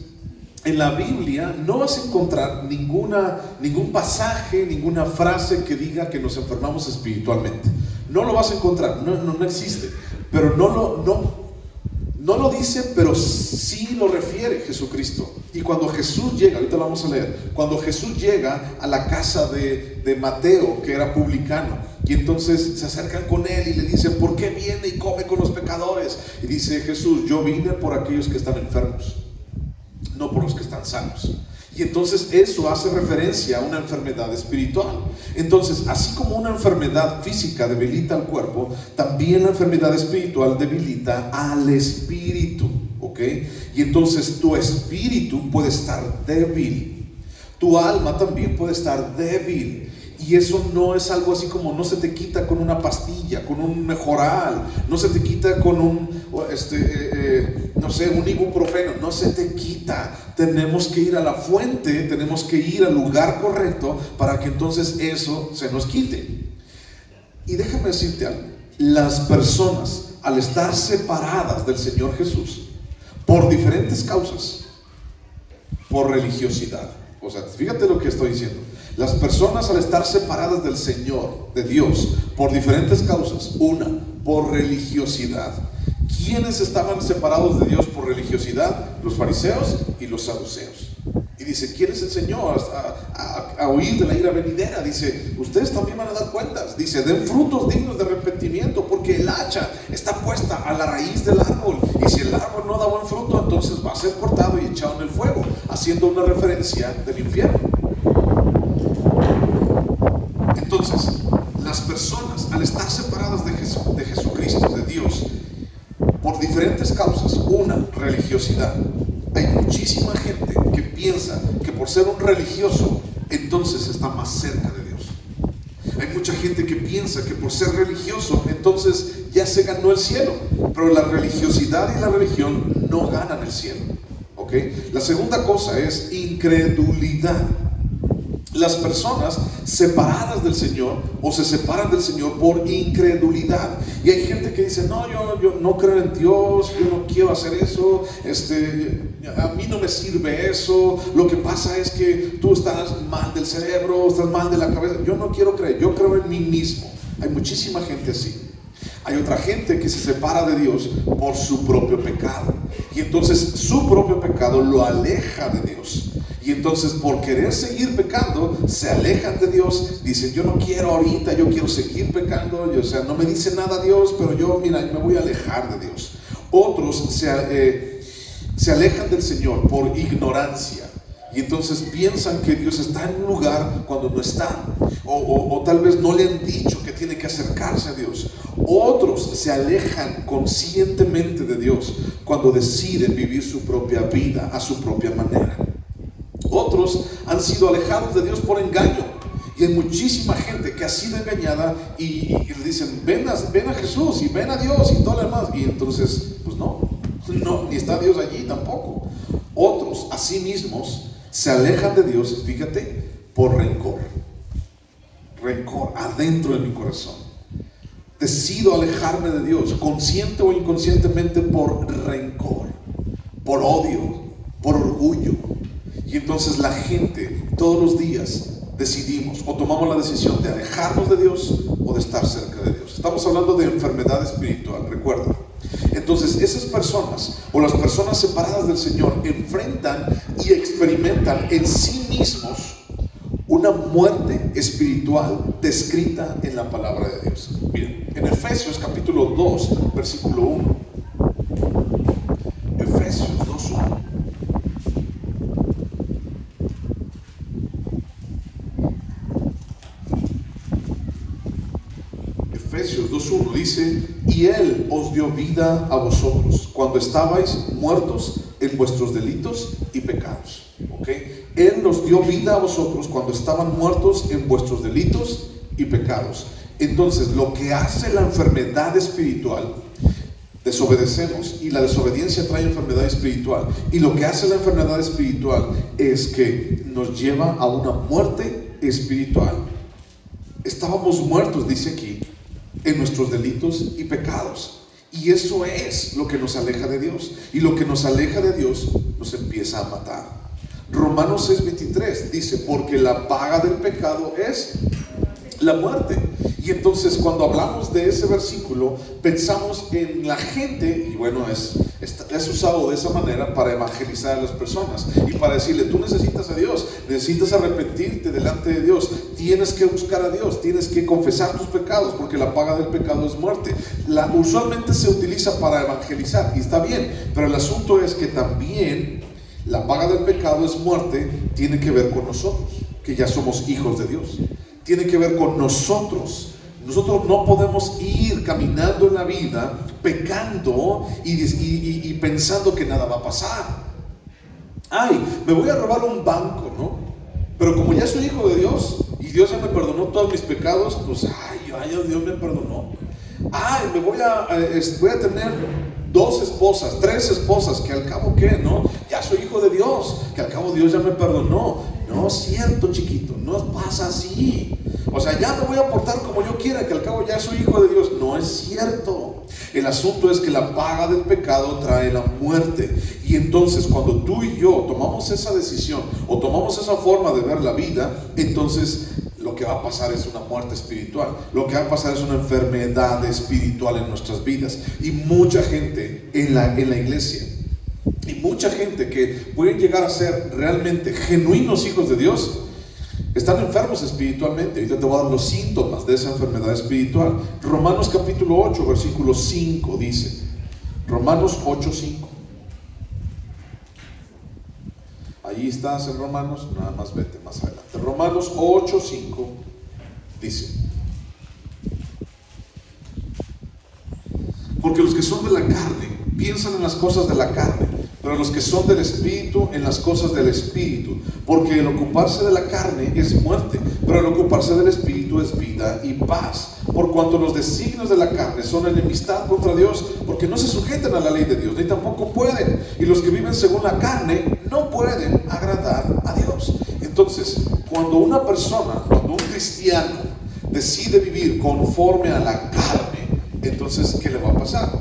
en la Biblia no vas a encontrar ningún pasaje, ninguna frase que diga que nos enfermamos espiritualmente. No lo vas a encontrar, no existe. Pero no lo dice, pero sí lo refiere Jesucristo. Y cuando Jesús llega, ahorita lo vamos a leer, cuando Jesús llega a la casa de Mateo, que era publicano, y entonces se acercan con él y le dicen: ¿por qué viene y come con los pecadores? Y dice Jesús: yo vine por aquellos que están enfermos, no por los que están sanos. Y entonces eso hace referencia a una enfermedad espiritual. Entonces, así como una enfermedad física debilita al cuerpo, también la enfermedad espiritual debilita al espíritu, ¿ok? Y entonces tu espíritu puede estar débil, tu alma también puede estar débil. Y eso no es algo así como, no se te quita con una pastilla, con un mejoral, no se te quita con un ibuprofeno, no se te quita. Tenemos que ir a la fuente, tenemos que ir al lugar correcto para que entonces eso se nos quite. Y déjame decirte algo: las personas, al estar separadas del Señor Jesús por diferentes causas, por religiosidad, o sea, fíjate lo que estoy diciendo. Las personas, al estar separadas del Señor, de Dios, por diferentes causas. Una, por religiosidad. ¿Quiénes estaban separados de Dios por religiosidad? Los fariseos y los saduceos. Y dice: ¿quién les enseñó a huir de la ira venidera? Dice: ustedes también van a dar cuentas. Dice: den frutos dignos de arrepentimiento, porque el hacha está puesta a la raíz del árbol, y si el árbol no da buen fruto, entonces va a ser cortado y echado en el fuego, haciendo una referencia del infierno. Entonces, las personas, al estar separadas de Jesucristo, de Dios, por diferentes causas. Una, religiosidad. Hay muchísima gente que piensa que por ser un religioso, entonces está más cerca de Dios. Hay mucha gente que piensa que por ser religioso, entonces ya se ganó el cielo. Pero la religiosidad y la religión no ganan el cielo, ¿ok? La segunda cosa es incredulidad. Las personas separadas del Señor o se separan del Señor por incredulidad. Y hay gente que dice: no, yo no creo en Dios, yo no quiero hacer eso, a mí no me sirve eso, lo que pasa es que tú estás mal del cerebro, estás mal de la cabeza, yo no quiero creer, yo creo en mí mismo. Hay muchísima gente así. Hay otra gente que se separa de Dios por su propio pecado, y entonces su propio pecado lo aleja de Dios. Y entonces, por querer seguir pecando, se alejan de Dios. Dicen: yo no quiero ahorita, yo quiero seguir pecando. No me dice nada Dios, pero yo, mira, me voy a alejar de Dios. Otros se alejan del Señor por ignorancia. Y entonces piensan que Dios está en un lugar cuando no está. o tal vez no le han dicho que tiene que acercarse a Dios. Otros se alejan conscientemente de Dios cuando deciden vivir su propia vida a su propia manera. Otros han sido alejados de Dios por engaño. Y hay muchísima gente que ha sido engañada y le dicen, ven a Jesús y ven a Dios y todo lo demás. Y entonces, pues no, ni está Dios allí tampoco. Otros, a sí mismos, se alejan de Dios, fíjate, por rencor. Rencor adentro de mi corazón. Decido alejarme de Dios, consciente o inconscientemente, por rencor, por odio, por orgullo. Y entonces la gente, todos los días, decidimos o tomamos la decisión de alejarnos de Dios o de estar cerca de Dios. Estamos hablando de enfermedad espiritual, recuerda. Entonces esas personas o las personas separadas del Señor enfrentan y experimentan en sí mismos una muerte espiritual descrita en la palabra de Dios. Miren, en Efesios capítulo 2, versículo 1. Efesios 2:1. Efesios 2:1 dice: y Él os dio vida a vosotros cuando estabais muertos en vuestros delitos y pecados. ¿Okay? Él nos dio vida a vosotros cuando estaban muertos en vuestros delitos y pecados. Entonces, lo que hace la enfermedad espiritual, desobedecemos, y la desobediencia trae enfermedad espiritual. Y lo que hace la enfermedad espiritual es que nos lleva a una muerte espiritual. Estábamos muertos, dice aquí, en nuestros delitos y pecados. Y eso es lo que nos aleja de Dios. Y lo que nos aleja de Dios nos empieza a matar. Romanos 6:23 dice: porque la paga del pecado es la muerte. Y entonces cuando hablamos de ese versículo, pensamos en la gente, y bueno, es usado de esa manera para evangelizar a las personas y para decirle: tú necesitas a Dios, necesitas arrepentirte delante de Dios, tienes que buscar a Dios, tienes que confesar tus pecados, porque la paga del pecado es muerte. Usualmente se utiliza para evangelizar, y está bien, pero el asunto es que también la paga del pecado es muerte. Tiene que ver con nosotros, que ya somos hijos de Dios. Tiene que ver con nosotros. Nosotros no podemos ir caminando en la vida pecando y pensando que nada va a pasar. Ay, me voy a robar un banco, ¿no? Pero como ya soy hijo de Dios y Dios ya me perdonó todos mis pecados, pues Dios me perdonó. Ay, voy a tener 2 esposas, 3 esposas, que al cabo ¿qué? ¿No? Ya soy hijo de Dios, que al cabo Dios ya me perdonó. No es cierto, chiquito, no pasa así. O sea, ya me voy a portar como yo quiera, que al cabo ya soy hijo de Dios. No es cierto. El asunto es que la paga del pecado trae la muerte. Y entonces cuando tú y yo tomamos esa decisión o tomamos esa forma de ver la vida, entonces lo que va a pasar es una muerte espiritual. Lo que va a pasar es una enfermedad espiritual en nuestras vidas. Y mucha gente en la iglesia, y mucha gente que pueden llegar a ser realmente genuinos hijos de Dios, están enfermos espiritualmente. Ahorita te voy a dar los síntomas de esa enfermedad espiritual. Romanos capítulo 8, versículo 5 dice, Romanos 8:5. Allí estás en Romanos, nada más vete más adelante. Romanos 8:5 dice: porque los que son de la carne piensan en las cosas de la carne, pero los que son del Espíritu en las cosas del Espíritu. Porque el ocuparse de la carne es muerte, pero el ocuparse del Espíritu es vida y paz. Por cuanto los designios de la carne son enemistad contra Dios, porque no se sujetan a la ley de Dios, ni tampoco pueden. Y los que viven según la carne no pueden agradar a Dios. Entonces, cuando una persona, cuando un cristiano decide vivir conforme a la carne, entonces, ¿qué le va a pasar?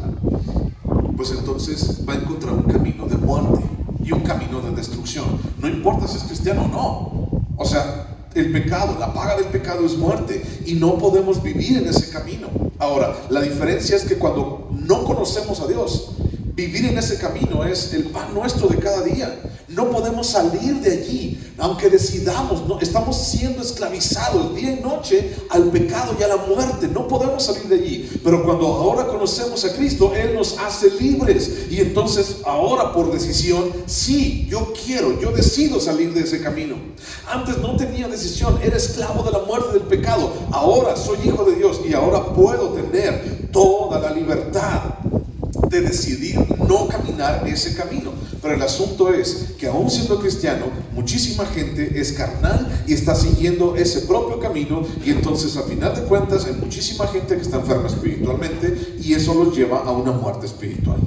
Pues entonces va a encontrar un camino de muerte y un camino de destrucción. No importa si es cristiano o no. O sea, el pecado, la paga del pecado es muerte, y no podemos vivir en ese camino. Ahora, la diferencia es que cuando no conocemos a Dios, Vivir en ese camino es el pan nuestro de cada día. No podemos salir de allí, aunque decidamos. No, estamos siendo esclavizados día y noche al pecado y a la muerte. No podemos salir de allí. Pero cuando ahora conocemos a Cristo, Él nos hace libres. Y entonces ahora por decisión, sí, yo decido salir de ese camino. Antes no tenía decisión, era esclavo de la muerte, del pecado. Ahora soy hijo de Dios y ahora puedo tener toda la libertad de decidir no caminar ese camino. Pero el asunto es que aún siendo cristiano, muchísima gente es carnal y está siguiendo ese propio camino, y entonces a final de cuentas hay muchísima gente que está enferma espiritualmente y eso los lleva a una muerte espiritual.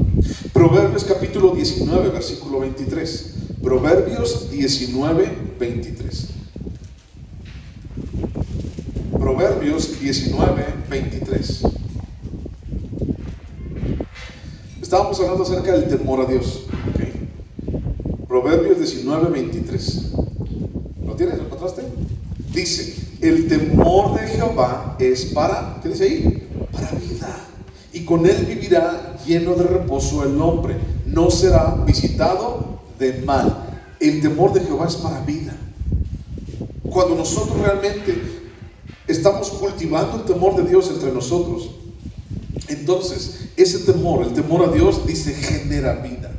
Proverbios capítulo 19 versículo 23. Proverbios 19, 23. Proverbios 19, 23. Estábamos hablando acerca del temor a Dios, ¿okay? Proverbios 19, 23. ¿Lo tienes? ¿Lo encontraste? Dice, el temor de Jehová es para, ¿qué dice ahí? Para vida. Y con él vivirá lleno de reposo el hombre. No será visitado de mal. El temor de Jehová es para vida. Cuando nosotros realmente estamos cultivando el temor de Dios entre nosotros, entonces ese temor, el temor a Dios, dice, genera vida.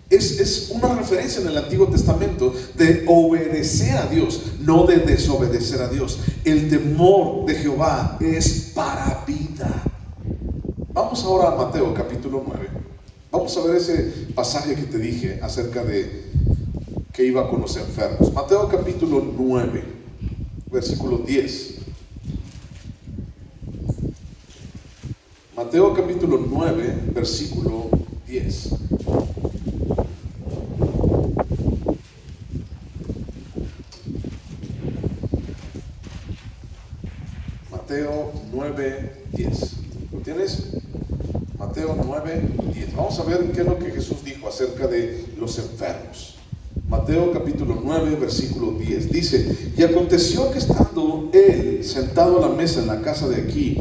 Es una referencia en el Antiguo Testamento de obedecer a Dios, no de desobedecer a Dios. El temor de Jehová es para vida. Vamos ahora a Mateo capítulo 9. Vamos a ver ese pasaje que te dije acerca de que iba con los enfermos. Mateo capítulo 9, versículo 10. Mateo capítulo 9, versículo 10. Mateo 9, 10. ¿Lo tienes? Mateo 9, 10. Vamos a ver qué es lo que Jesús dijo acerca de los enfermos. Mateo capítulo 9, versículo 10. Dice, y aconteció que estando él sentado a la mesa en la casa de aquí,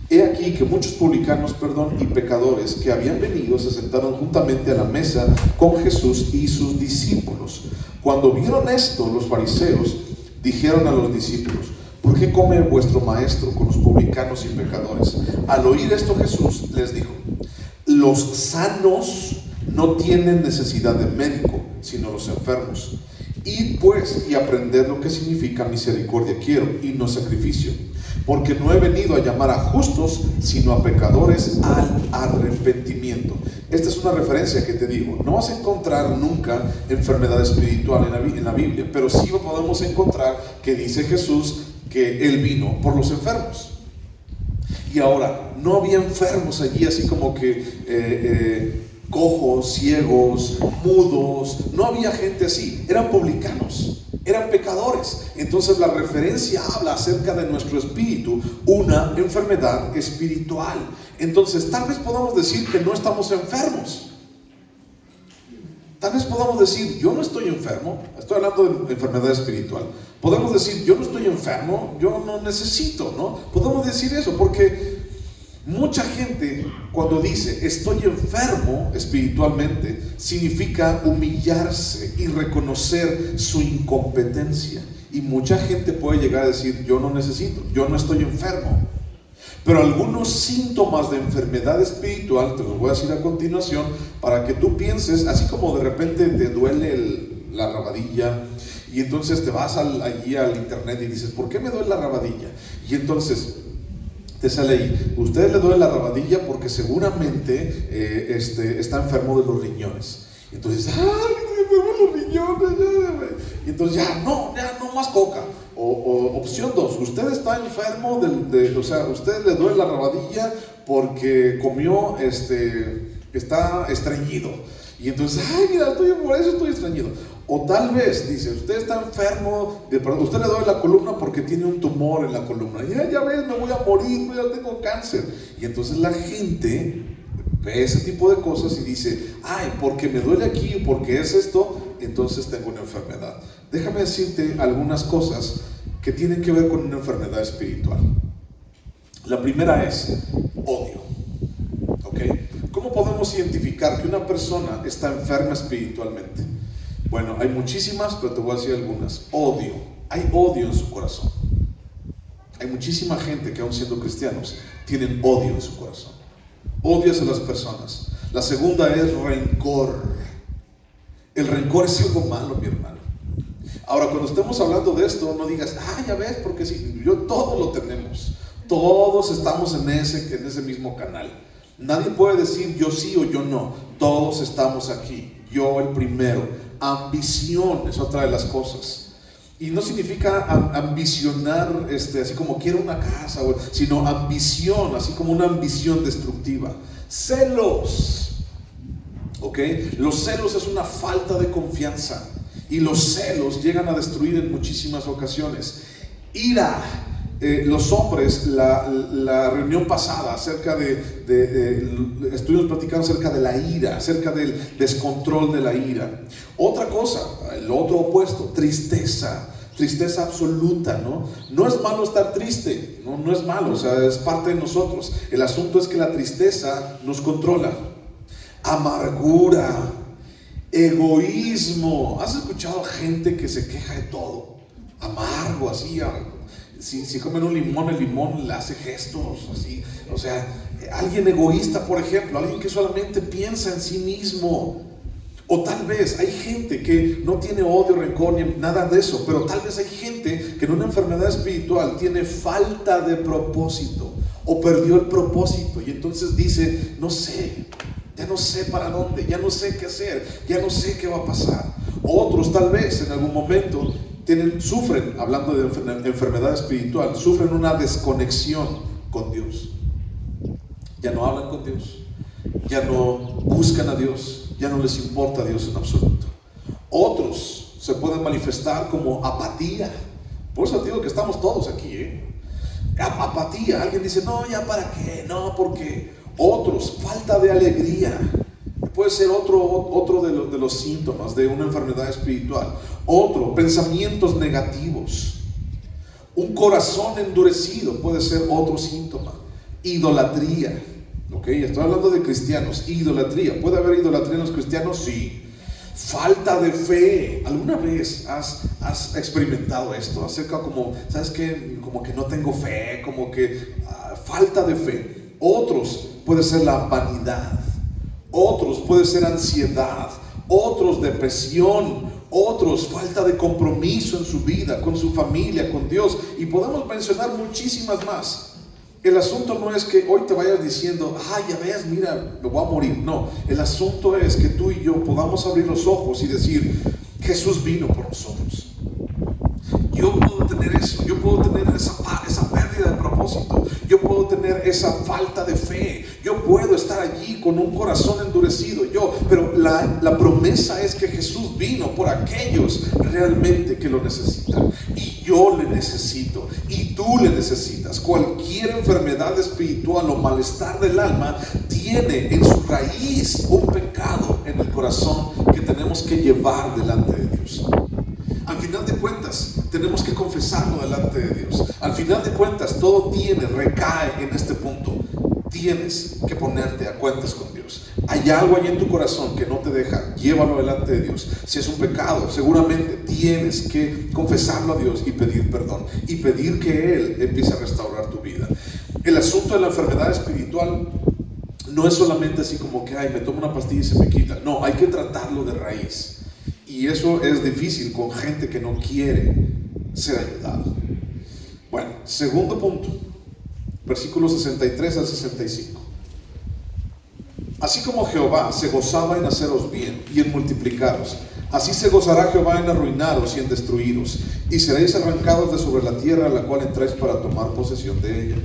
he aquí que muchos publicanos, y pecadores que habían venido se sentaron juntamente a la mesa con Jesús y sus discípulos. Cuando vieron esto, los fariseos dijeron a los discípulos, ¿por qué come vuestro maestro con los publicanos y pecadores? Al oír esto, Jesús les dijo, los sanos no tienen necesidad de médico, sino los enfermos. Id pues y aprended lo que significa misericordia quiero y no sacrificio, porque no he venido a llamar a justos, sino a pecadores al arrepentimiento. Esta es una referencia que te digo, no vas a encontrar nunca enfermedad espiritual en la Biblia, pero sí podemos encontrar que dice Jesús que Él vino por los enfermos. Y ahora, no había enfermos allí así como que cojos, ciegos, mudos, no había gente así, eran publicanos, eran pecadores. Entonces la referencia habla acerca de nuestro espíritu, una enfermedad espiritual. Entonces tal vez podamos decir que no estamos enfermos. Tal vez podamos decir, yo no estoy enfermo. Estoy hablando de enfermedad espiritual. Podemos decir, yo no estoy enfermo, yo no necesito, ¿no? Podemos decir eso porque mucha gente cuando dice estoy enfermo espiritualmente, significa humillarse y reconocer su incompetencia. Y mucha gente puede llegar a decir, yo no necesito, yo no estoy enfermo. Pero algunos síntomas de enfermedad espiritual, te los voy a decir a continuación, para que tú pienses, así como de repente te duele la rabadilla, y entonces te vas allí al internet y dices, ¿por qué me duele la rabadilla? Y entonces te sale ahí, usted le duele la rabadilla porque seguramente está enfermo de los riñones. Y entonces, ¡ay, estoy enfermo de los riñones! Y entonces ya no más coca. O opción 2, usted está enfermo o sea, usted le duele la rabadilla porque comió, está estreñido. Y entonces, ay, mira, por eso estoy estreñido. O tal vez, dice, usted está enfermo, usted le duele la columna porque tiene un tumor en la columna. Ya ves, me voy a morir, ya tengo cáncer. Y entonces la gente ve ese tipo de cosas y dice, ay, porque me duele aquí, porque es esto, entonces tengo una enfermedad. Déjame decirte algunas cosas que tienen que ver con una enfermedad espiritual. La primera es odio. ¿Ok? ¿Cómo podemos identificar que una persona está enferma espiritualmente? Bueno, hay muchísimas, pero te voy a decir algunas. Odio. Hay odio en su corazón. Hay muchísima gente que, aun siendo cristianos, tienen odio en su corazón. Odio hacia las personas. La segunda es rencor. El rencor es algo malo, mi hermano. Ahora, cuando estemos hablando de esto, no digas, ya ves, porque sí, todos lo tenemos. Todos estamos en ese mismo canal. Nadie puede decir yo sí o yo no. Todos estamos aquí. Yo el primero. Ambición es otra de las cosas. Y no significa ambicionar así como quiero una casa, sino ambición, así como una ambición destructiva. Celos. ¿Ok? Los celos es una falta de confianza. Y los celos llegan a destruir en muchísimas ocasiones. Ira. Los hombres, la reunión pasada acerca estuvimos platicando acerca de la ira, acerca del descontrol de la ira. Otra cosa, el otro opuesto, tristeza absoluta, ¿no? No es malo estar triste, no es malo, o sea, es parte de nosotros. El asunto es que la tristeza nos controla. Amargura, egoísmo. ¿Has escuchado gente que se queja de todo? Amargo, así, si comen un limón, el limón le hace gestos, así. O sea, alguien egoísta, por ejemplo, alguien que solamente piensa en sí mismo. O tal vez hay gente que no tiene odio, rencor, ni nada de eso, pero tal vez hay gente que en una enfermedad espiritual tiene falta de propósito o perdió el propósito y entonces dice, no sé, ya no sé para dónde, ya no sé qué hacer, ya no sé qué va a pasar. Otros tal vez en algún momento sufren, hablando de enfermedad espiritual, sufren una desconexión con Dios. Ya no hablan con Dios, ya no buscan a Dios, ya no les importa a Dios en absoluto. Otros se pueden manifestar como apatía. Por eso digo que estamos todos aquí, apatía. Alguien dice, no, ya para qué, no, porque. Otros, falta de alegría. Puede ser otro de los síntomas de una enfermedad espiritual. Otro, pensamientos negativos. Un corazón endurecido puede ser otro síntoma. Idolatría. Ok, estoy hablando de cristianos. Idolatría. ¿Puede haber idolatría en los cristianos? Sí. Falta de fe. ¿Alguna vez has experimentado esto? Acerca como, ¿sabes qué? Como que no tengo fe, como que falta de fe. Otros puede ser la vanidad. Otros puede ser ansiedad. Otros depresión. Otros falta de compromiso en su vida, con su familia, con Dios. Y podemos mencionar muchísimas más. El asunto no es que hoy te vayas diciendo, ya ves, mira, me voy a morir. No, el asunto es que tú y yo podamos abrir los ojos y decir, Jesús vino por nosotros. Yo puedo tener eso, yo puedo tener esa pérdida de propósito, yo puedo tener esa falta de fe, yo puedo estar allí con un corazón endurecido, pero la promesa es que Jesús vino por aquellos realmente que lo necesitan, y yo le necesito, y tú le necesitas. Cualquier enfermedad espiritual o malestar del alma tiene en su raíz un pecado en el corazón que tenemos que llevar delante de Dios. Al final de cuentas, tenemos que confesarlo delante de Dios. Al final de cuentas, todo recae en este punto. Tienes que ponerte a cuentas con Dios. Hay algo ahí en tu corazón que no te deja, llévalo delante de Dios. Si es un pecado, seguramente tienes que confesarlo a Dios y pedir perdón. Y pedir que Él empiece a restaurar tu vida. El asunto de la enfermedad espiritual no es solamente así como que, me tomo una pastilla y se me quita. No, hay que tratarlo de raíz. Y eso es difícil con gente que no quiere ser ayudado. Bueno, segundo punto, versículos 63 al 65. Así como Jehová se gozaba en haceros bien y en multiplicaros, así se gozará Jehová en arruinaros y en destruiros, y seréis arrancados de sobre la tierra a la cual entráis para tomar posesión de ella.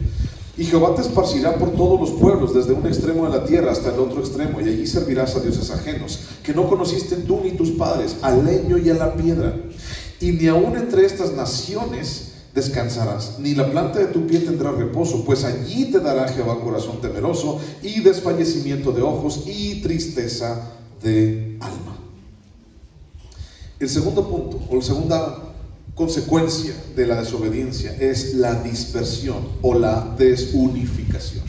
Y Jehová te esparcirá por todos los pueblos, desde un extremo de la tierra hasta el otro extremo, y allí servirás a dioses ajenos, que no conociste tú ni tus padres, al leño y a la piedra. Y ni aun entre estas naciones descansarás, ni la planta de tu pie tendrá reposo, pues allí te dará Jehová corazón temeroso, y desfallecimiento de ojos, y tristeza de alma. El segundo punto, o la segunda consecuencia de la desobediencia es la dispersión o la desunificación.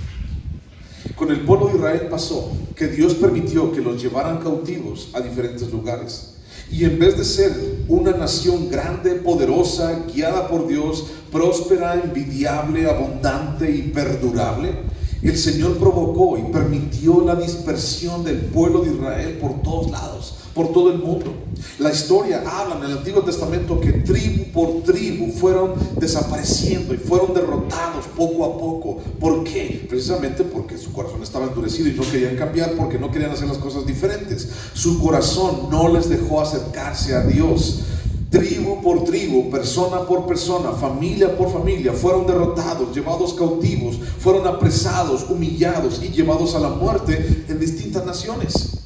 Con el pueblo de Israel pasó que Dios permitió que los llevaran cautivos a diferentes lugares. Y en vez de ser una nación grande, poderosa, guiada por Dios, próspera, envidiable, abundante y perdurable, el Señor provocó y permitió la dispersión del pueblo de Israel por todos lados, por todo el mundo. La historia habla en el Antiguo Testamento que tribu por tribu fueron desapareciendo y fueron derrotados poco a poco. ¿Por qué? Precisamente porque su corazón estaba endurecido y no querían cambiar, porque no querían hacer las cosas diferentes. Su corazón no les dejó acercarse a Dios. Tribu por tribu, persona por persona, familia por familia, fueron derrotados, llevados cautivos, fueron apresados, humillados y llevados a la muerte en distintas naciones.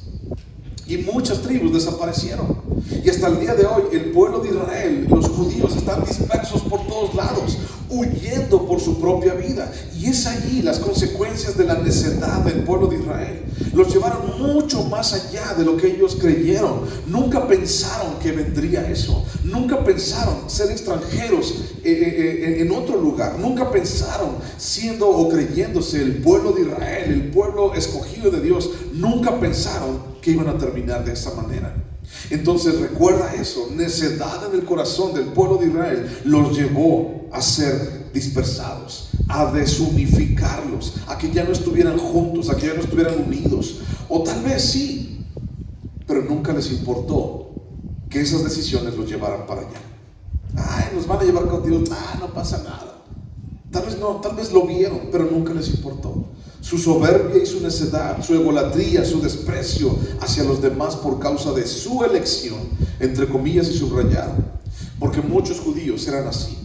Y muchas tribus desaparecieron. Y hasta el día de hoy el pueblo de Israel, los judíos, están dispersos por todos lados, huyendo por su propia vida. Y es allí las consecuencias de la necedad del pueblo de Israel. Los llevaron mucho más allá de lo que ellos creyeron. Nunca pensaron que vendría eso. Nunca pensaron ser extranjeros en otro lugar. Nunca pensaron siendo o creyéndose el pueblo de Israel, el pueblo escogido de Dios. Nunca pensaron que iban a terminar de esa manera. Entonces recuerda eso, necedad en el corazón del pueblo de Israel los llevó a ser dispersados, a desunificarlos, a que ya no estuvieran juntos, a que ya no estuvieran unidos, o tal vez sí, pero nunca les importó que esas decisiones los llevaran para allá. Ay, nos van a llevar cautivos, no pasa nada. Tal vez lo vieron, pero nunca les importó. Su soberbia y su necedad, su egolatría, su desprecio hacia los demás por causa de su elección, entre comillas y subrayado, porque muchos judíos eran así.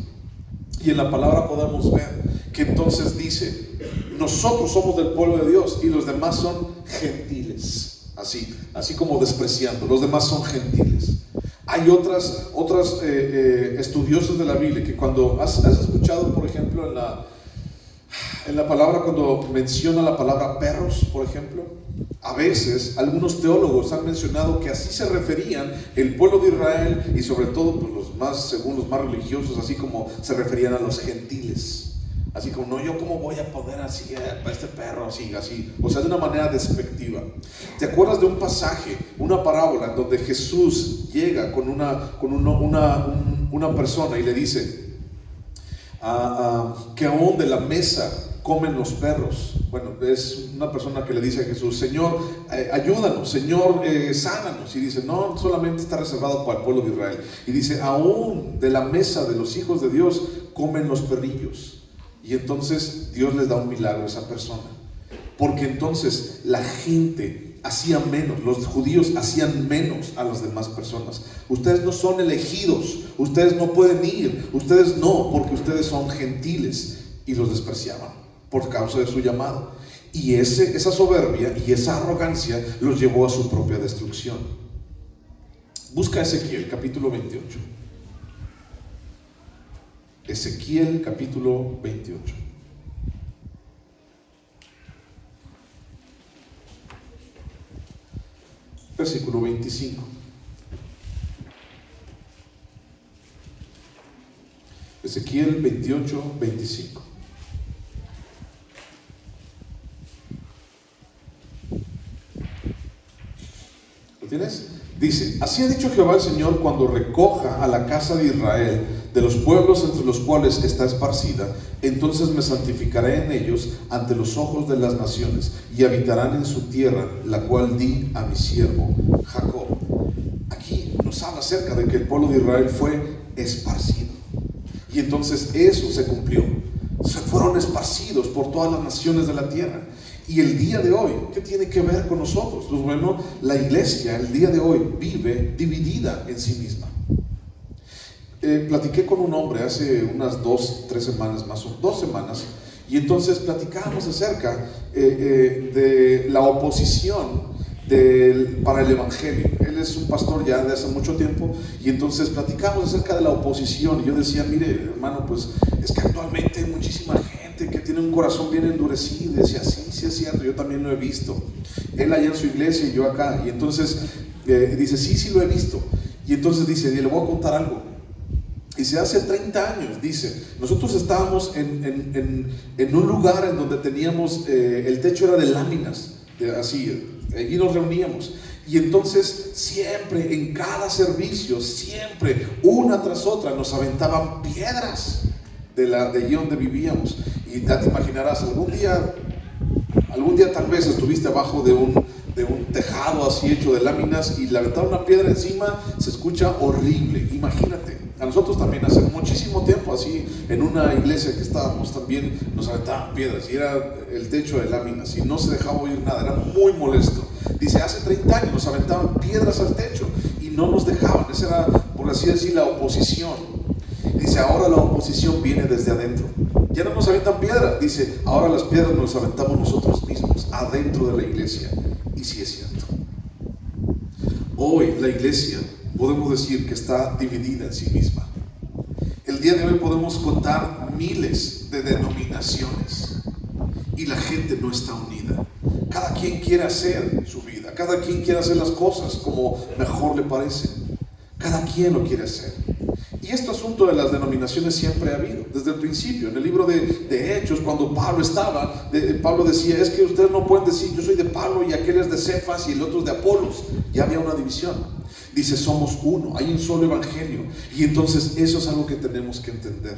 Y en la palabra podemos ver que entonces dice: nosotros somos del pueblo de Dios y los demás son gentiles. Así como despreciando, los demás son gentiles. Hay otras estudiosos de la Biblia que cuando has escuchado, por ejemplo, en la palabra, cuando menciona la palabra perros, por ejemplo, a veces algunos teólogos han mencionado que así se referían el pueblo de Israel, y sobre todo pues, según los más religiosos, así como se referían a los gentiles. Así como, no, yo cómo voy a poder así a este perro, así, o sea, de una manera despectiva. ¿Te acuerdas de un pasaje, una parábola, en donde Jesús llega con una persona y le dice que aún de la mesa comen los perros? Bueno, es una persona que le dice a Jesús: Señor, ayúdanos, Señor, sánanos. Y dice: no, solamente está reservado para el pueblo de Israel. Y dice: aún de la mesa de los hijos de Dios comen los perrillos. Y entonces Dios les da un milagro a esa persona, porque entonces la gente hacía menos, los judíos hacían menos a las demás personas. Ustedes no son elegidos, ustedes no pueden ir, ustedes no, porque ustedes son gentiles, y los despreciaban por causa de su llamado. Y esa soberbia y esa arrogancia los llevó a su propia destrucción. Busca Ezequiel capítulo 28. Ezequiel capítulo 28. Versículo 25. Ezequiel 28, 25. ¿Lo tienes? Dice: así ha dicho Jehová el Señor, cuando recoja a la casa de Israel de los pueblos entre los cuales está esparcida, entonces me santificaré en ellos ante los ojos de las naciones, y habitarán en su tierra, la cual di a mi siervo Jacob. Aquí nos habla acerca de que el pueblo de Israel fue esparcido, y entonces eso se cumplió. Se fueron esparcidos por todas las naciones de la tierra. Y el día de hoy, ¿qué tiene que ver con nosotros? Pues bueno, la iglesia el día de hoy vive dividida en sí misma. Platiqué con un hombre hace unas 2 semanas, más o menos 2 semanas, y entonces platicábamos acerca de la oposición para el evangelio. Él es un pastor ya de hace mucho tiempo, y entonces platicamos acerca de la oposición. Y yo decía: mire, hermano, pues es que actualmente hay muchísima gente que tiene un corazón bien endurecido. Y decía: sí es cierto, yo también lo he visto. Él allá en su iglesia y yo acá. Y entonces dice: sí lo he visto. Y entonces dice: y le voy a contar algo. Dice, hace 30 años, dice, nosotros estábamos en un lugar en donde teníamos, el techo era de láminas, así, allí nos reuníamos. Y entonces siempre, en cada servicio, siempre, una tras otra, nos aventaban piedras de allí donde vivíamos. Y ya te imaginarás, algún día tal vez estuviste abajo de un tejado así hecho de láminas y le aventaron una piedra encima, se escucha horrible. Imagínate, a nosotros también hace muchísimo tiempo, así en una iglesia que estábamos también, nos aventaban piedras y era el techo de láminas y no se dejaba oír nada, era muy molesto. Dice, hace 30 años nos aventaban piedras al techo y no nos dejaban, esa era, por así decir, la oposición. Dice, ahora la oposición viene desde adentro. Ya no nos aventan piedras, dice, ahora las piedras nos aventamos nosotros mismos, adentro de la iglesia. Y sí es cierto. Hoy la iglesia, podemos decir que está dividida en sí misma. El día de hoy podemos contar miles de denominaciones y la gente no está unida. Cada quien quiere hacer su vida, cada quien quiere hacer las cosas como mejor le parece. Cada quien lo quiere hacer. Y este asunto de las denominaciones siempre ha habido, desde el principio. En el libro de Hechos, cuando Pablo estaba, Pablo decía, es que ustedes no pueden decir, yo soy de Pablo y aquel es de Cefas y el otro es de Apolos. Ya había una división. Dice, somos uno, hay un solo evangelio. Y entonces eso es algo que tenemos que entender.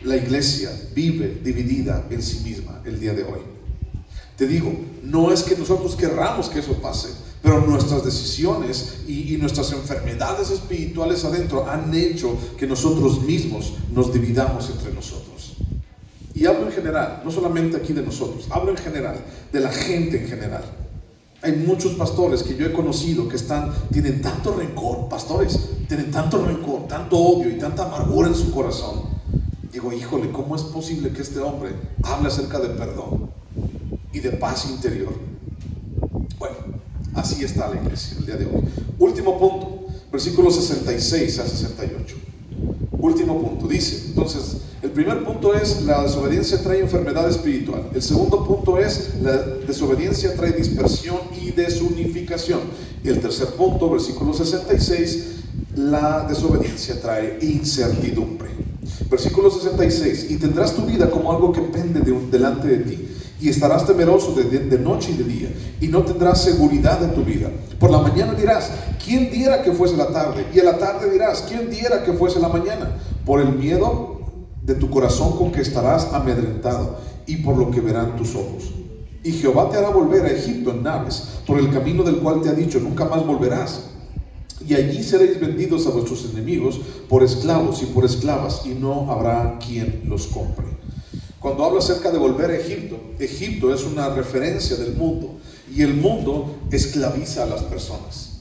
La iglesia vive dividida en sí misma el día de hoy. Te digo, no es que nosotros querramos que eso pase, pero nuestras decisiones y nuestras enfermedades espirituales adentro han hecho que nosotros mismos nos dividamos entre nosotros. Y hablo en general, no solamente aquí de nosotros, hablo en general, de la gente en general. Hay muchos pastores que yo he conocido que tienen tanto rencor, pastores, tienen tanto rencor, tanto odio y tanta amargura en su corazón. Digo, híjole, ¿cómo es posible que este hombre hable acerca de perdón y de paz interior? Bueno, así está la iglesia el día de hoy. Último punto, versículos 66 a 68. Último punto, dice, entonces, el primer punto es, la desobediencia trae enfermedad espiritual. El segundo punto es, la desobediencia trae dispersión y desunificación. Y el tercer punto, versículo 66, la desobediencia trae incertidumbre. Versículo 66, y tendrás tu vida como algo que pende delante de ti, y estarás temeroso de noche y de día, y no tendrás seguridad en tu vida. Por la mañana dirás, ¿quién diera que fuese la tarde? Y a la tarde dirás, ¿quién diera que fuese la mañana? Por el miedo de tu corazón con que estarás amedrentado, y por lo que verán tus ojos. Y Jehová te hará volver a Egipto en naves, por el camino del cual te ha dicho, nunca más volverás. Y allí seréis vendidos a vuestros enemigos por esclavos y por esclavas, y no habrá quien los compre. Cuando habla acerca de volver a Egipto, Egipto es una referencia del mundo, y el mundo esclaviza a las personas.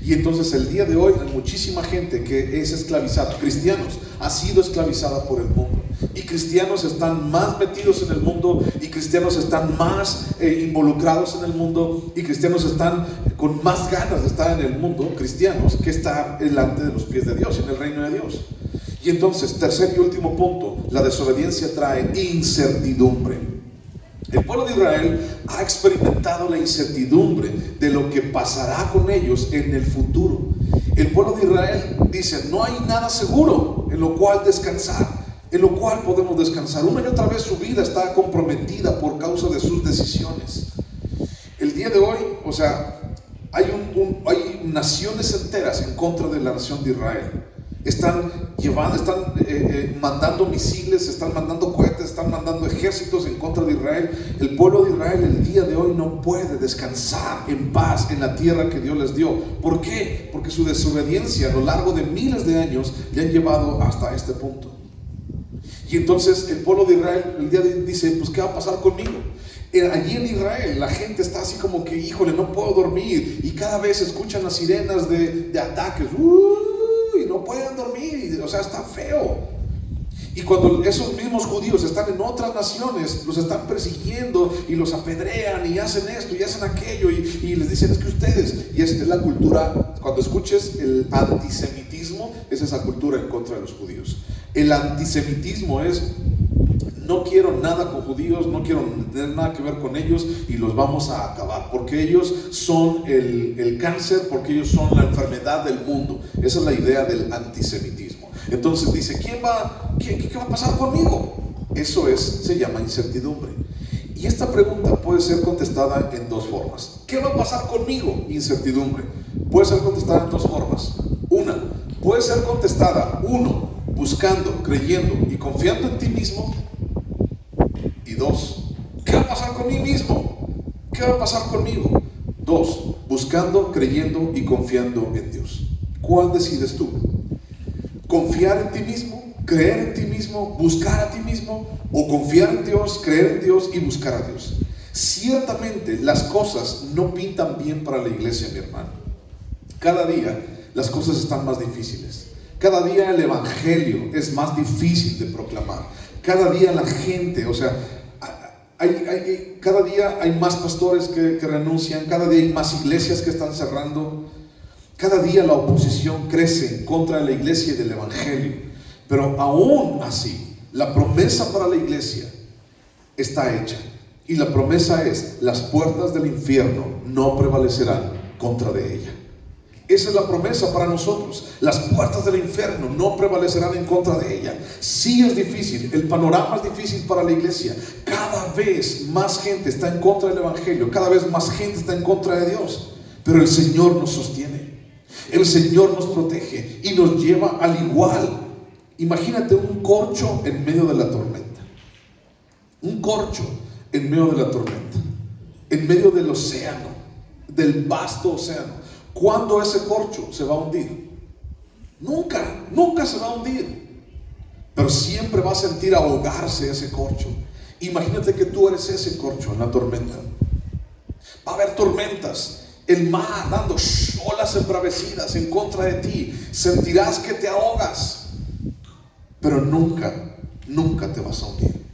Y entonces el día de hoy hay muchísima gente que es esclavizada. Cristianos ha sido esclavizada por el mundo, y cristianos están más metidos en el mundo, y cristianos están más involucrados en el mundo, y cristianos están con más ganas de estar en el mundo, cristianos, que estar delante de los pies de Dios, en el reino de Dios. Y entonces, tercer y último punto, la desobediencia trae incertidumbre. El pueblo de Israel ha experimentado la incertidumbre de lo que pasará con ellos en el futuro. El pueblo de Israel dice, no hay nada seguro en lo cual descansar, en lo cual podemos descansar. Una y otra vez su vida está comprometida por causa de sus decisiones. El día de hoy, o sea, hay naciones enteras en contra de la nación de Israel. Están mandando misiles, están mandando cohetes, están mandando ejércitos en contra de Israel. El pueblo de Israel el día de hoy no puede descansar en paz en la tierra que Dios les dio. ¿Por qué? Porque su desobediencia a lo largo de miles de años le han llevado hasta este punto. Y entonces el pueblo de Israel el día de hoy dice, pues ¿qué va a pasar conmigo? Allí en Israel la gente está así como que, híjole, no puedo dormir, y cada vez escuchan las sirenas de ataques, y no pueden dormir, o sea, está feo. Y cuando esos mismos judíos están en otras naciones, los están persiguiendo y los apedrean y hacen esto y hacen aquello, y les dicen, es que ustedes, y es la cultura, cuando escuches el antisemitismo, es esa cultura en contra de los judíos. El antisemitismo es, no quiero nada con judíos, no quiero tener nada que ver con ellos, y los vamos a acabar, porque ellos son el cáncer, porque ellos son la enfermedad del mundo. Esa es la idea del antisemitismo. Entonces dice, ¿qué va a pasar conmigo? Eso se llama incertidumbre. Y esta pregunta puede ser contestada en dos formas. ¿Qué va a pasar conmigo? Incertidumbre. Puede ser contestada en dos formas. Una, puede ser contestada, uno, buscando, creyendo y confiando en ti mismo. Y dos, ¿qué va a pasar con mí mismo? ¿Qué va a pasar conmigo? Dos, buscando, creyendo y confiando en Dios. ¿Cuál decides tú? ¿Confiar en ti mismo? ¿Creer en ti mismo? ¿Buscar a ti mismo? ¿O confiar en Dios, creer en Dios y buscar a Dios? Ciertamente las cosas no pintan bien para la iglesia, mi hermano. Cada día las cosas están más difíciles. Cada día el evangelio es más difícil de proclamar. Cada día la gente, cada día hay más pastores que renuncian. Cada día hay más iglesias que están cerrando. Cada día la oposición crece en contra de la iglesia y del evangelio. Pero aún así, la promesa para la iglesia está hecha. Y la promesa es, las puertas del infierno no prevalecerán contra de ella. Esa es la promesa para nosotros. Las puertas del infierno no prevalecerán en contra de ella. Sí es difícil, el panorama es difícil para la iglesia. Cada vez más gente está en contra del evangelio. Cada vez más gente está en contra de Dios. Pero el Señor nos sostiene. El Señor nos protege y nos lleva al igual. Imagínate un corcho en medio de la tormenta. Un corcho en medio de la tormenta. En medio del océano, del vasto océano. ¿Cuándo ese corcho se va a hundir? Nunca se va a hundir. Pero siempre va a sentir ahogarse ese corcho. Imagínate que tú eres ese corcho en la tormenta. Va a haber tormentas. El mar dando olas embravecidas en contra de ti. Sentirás que te ahogas. Pero nunca te vas a hundir.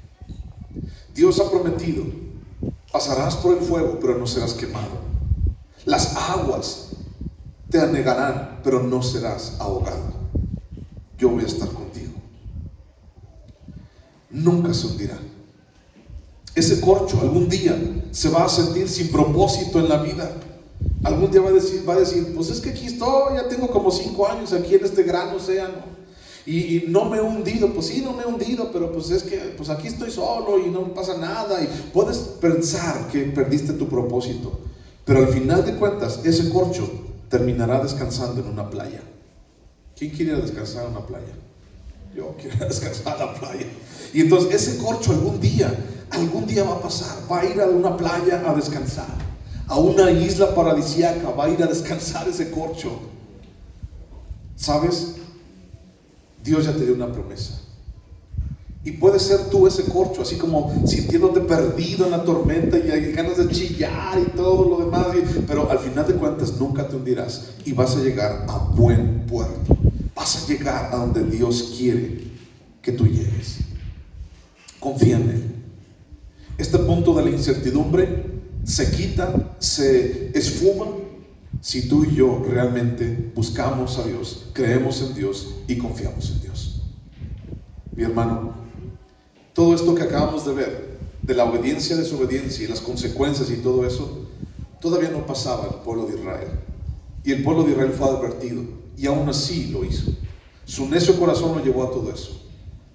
Dios ha prometido, pasarás por el fuego, pero no serás quemado. Las aguas te anegarán, pero no serás ahogado. Yo voy a estar contigo. Nunca se hundirá. Ese corcho algún día se va a sentir sin propósito en la vida. Algún día va a decir, pues es que aquí estoy, ya tengo como 5 años aquí en este gran océano. Y no me he hundido. Pues sí, no me he hundido, pero pues es que pues aquí estoy solo y no pasa nada. Y puedes pensar que perdiste tu propósito, pero al final de cuentas ese corcho terminará descansando en una playa. ¿Quién quiere descansar en una playa? Yo quiero descansar en la playa. Y entonces ese corcho algún día va a pasar. Va a ir a una playa a descansar, a una isla paradisíaca. Va a ir a descansar ese corcho. ¿Sabes? Dios ya te dio una promesa. Y puedes ser tú ese corcho, así como sintiéndote perdido en la tormenta y hay ganas de chillar y todo lo demás, pero al final de cuentas nunca te hundirás y vas a llegar a buen puerto. Vas a llegar a donde Dios quiere que tú llegues. Confía en Él. Este punto de la incertidumbre se quita, se esfuma si tú y yo realmente buscamos a Dios, creemos en Dios y confiamos en Dios. Mi hermano, todo esto que acabamos de ver, de la obediencia, desobediencia y las consecuencias y todo eso, todavía no pasaba el pueblo de Israel. Y el pueblo de Israel fue advertido y aún así lo hizo. Su necio corazón lo llevó a todo eso.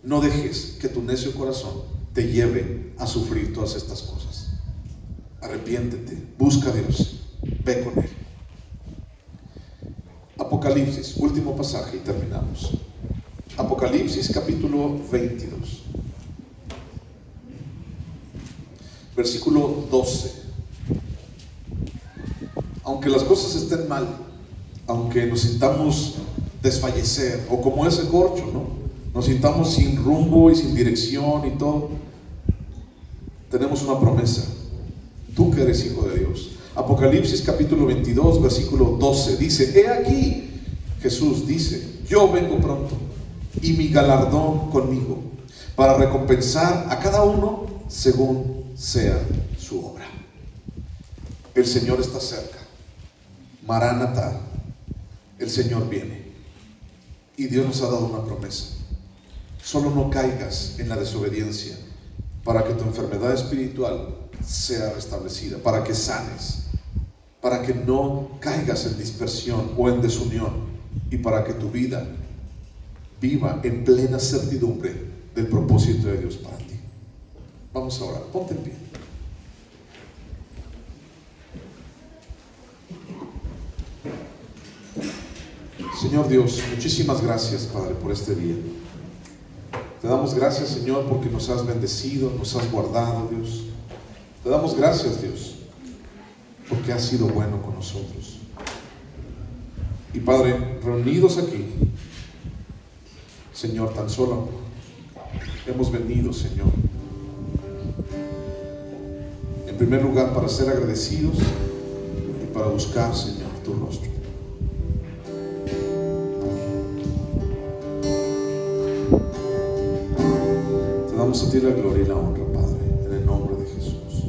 No dejes que tu necio corazón te lleve a sufrir todas estas cosas. Arrepiéntete, busca a Dios, ve con Él. Apocalipsis, último pasaje y terminamos. Apocalipsis capítulo 22, versículo 12. Aunque las cosas estén mal, aunque nos sintamos desfallecer, o como ese corcho, ¿no? Nos sintamos sin rumbo y sin dirección y todo, tenemos una promesa. Tú que eres hijo de Dios. Apocalipsis capítulo 22, versículo 12 dice: he aquí, Jesús dice, yo vengo pronto y mi galardón conmigo, para recompensar a cada uno según sea su obra. El Señor está cerca. Maranatá, el Señor viene. Y Dios nos ha dado una promesa. Solo no caigas en la desobediencia, para que tu enfermedad espiritual sea restablecida, para que sanes, para que no caigas en dispersión o en desunión, y para que tu vida viva en plena certidumbre del propósito de Dios para ti. Vamos a orar, ponte en pie. Señor Dios, muchísimas gracias, Padre, por este día. Te damos gracias, Señor, porque nos has bendecido, nos has guardado, Dios. Te damos gracias, Dios, porque has sido bueno con nosotros. Y Padre, reunidos aquí, Señor, tan solo hemos venido, Señor, en primer lugar para ser agradecidos y para buscar, Señor, tu rostro. Te damos a ti la gloria y la honra, Padre, en el nombre de Jesús.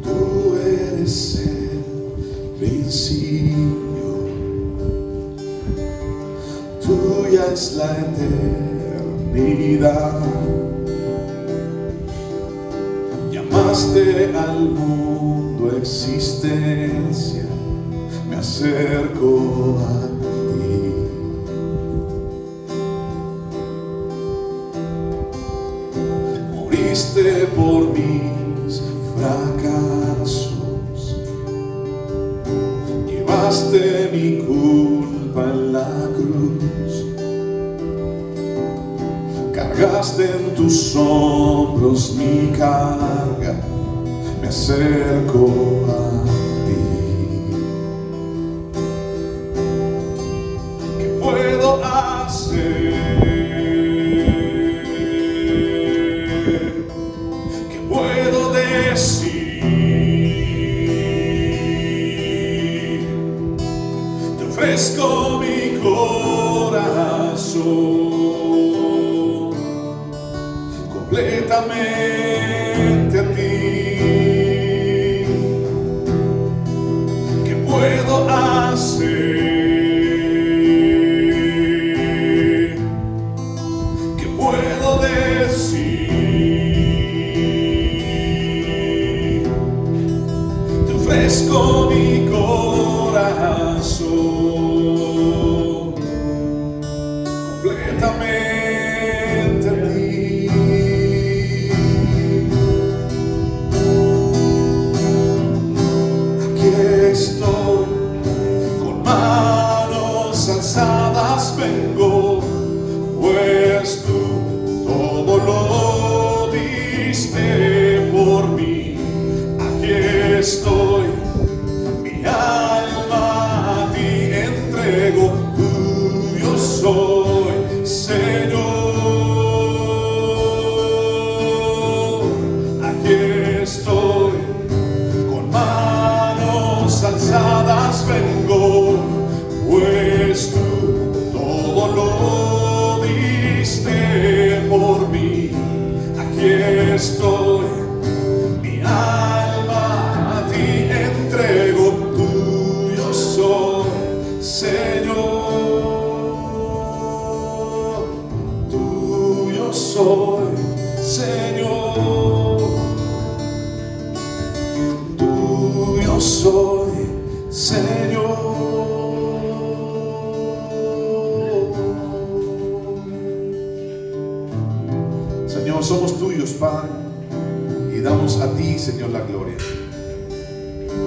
Tú eres el principio, tuya es la eternidad. Llamaste al mundo existencia, me acerco a ti. Moriste por mis fracasos, llevaste mi culpa en la cruz, cargaste en tus hombros mi carga, me acerco a ti. ¿Qué puedo hacer? ¿Qué puedo decir? Te ofrezco mi corazón completamente a ti. ¿Qué puedo hacer? ¿Qué puedo decir? Te ofrezco mi corazón completamente a ti. Estoy con manos alzadas, vengo, pues tú todo lo diste por mí. Aquí estoy, mi alma a ti entrego, tuyo soy, Señor. Aquí estoy, alzadas vengo, pues tú todo lo diste por mí. Aquí estoy, mi alma a ti entrego, tuyo soy, Señor. Tuyo soy, Señor. Tuyo soy, Señor. Señor, somos tuyos, Padre, y damos a ti, Señor, la gloria.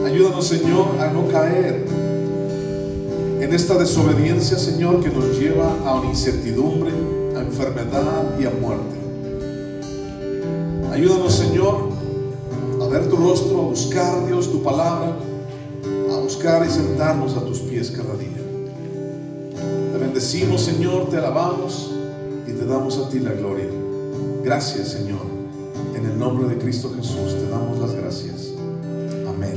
Ayúdanos, Señor, a no caer en esta desobediencia, Señor, que nos lleva a una incertidumbre, a enfermedad y a muerte. Ayúdanos, Señor, a ver tu rostro, a buscar, Dios, tu palabra, a buscar y sentarnos a tus pies cada día. Te bendecimos, Señor, te alabamos y te damos a ti la gloria. Gracias, Señor. En el nombre de Cristo Jesús te damos las gracias. Amén.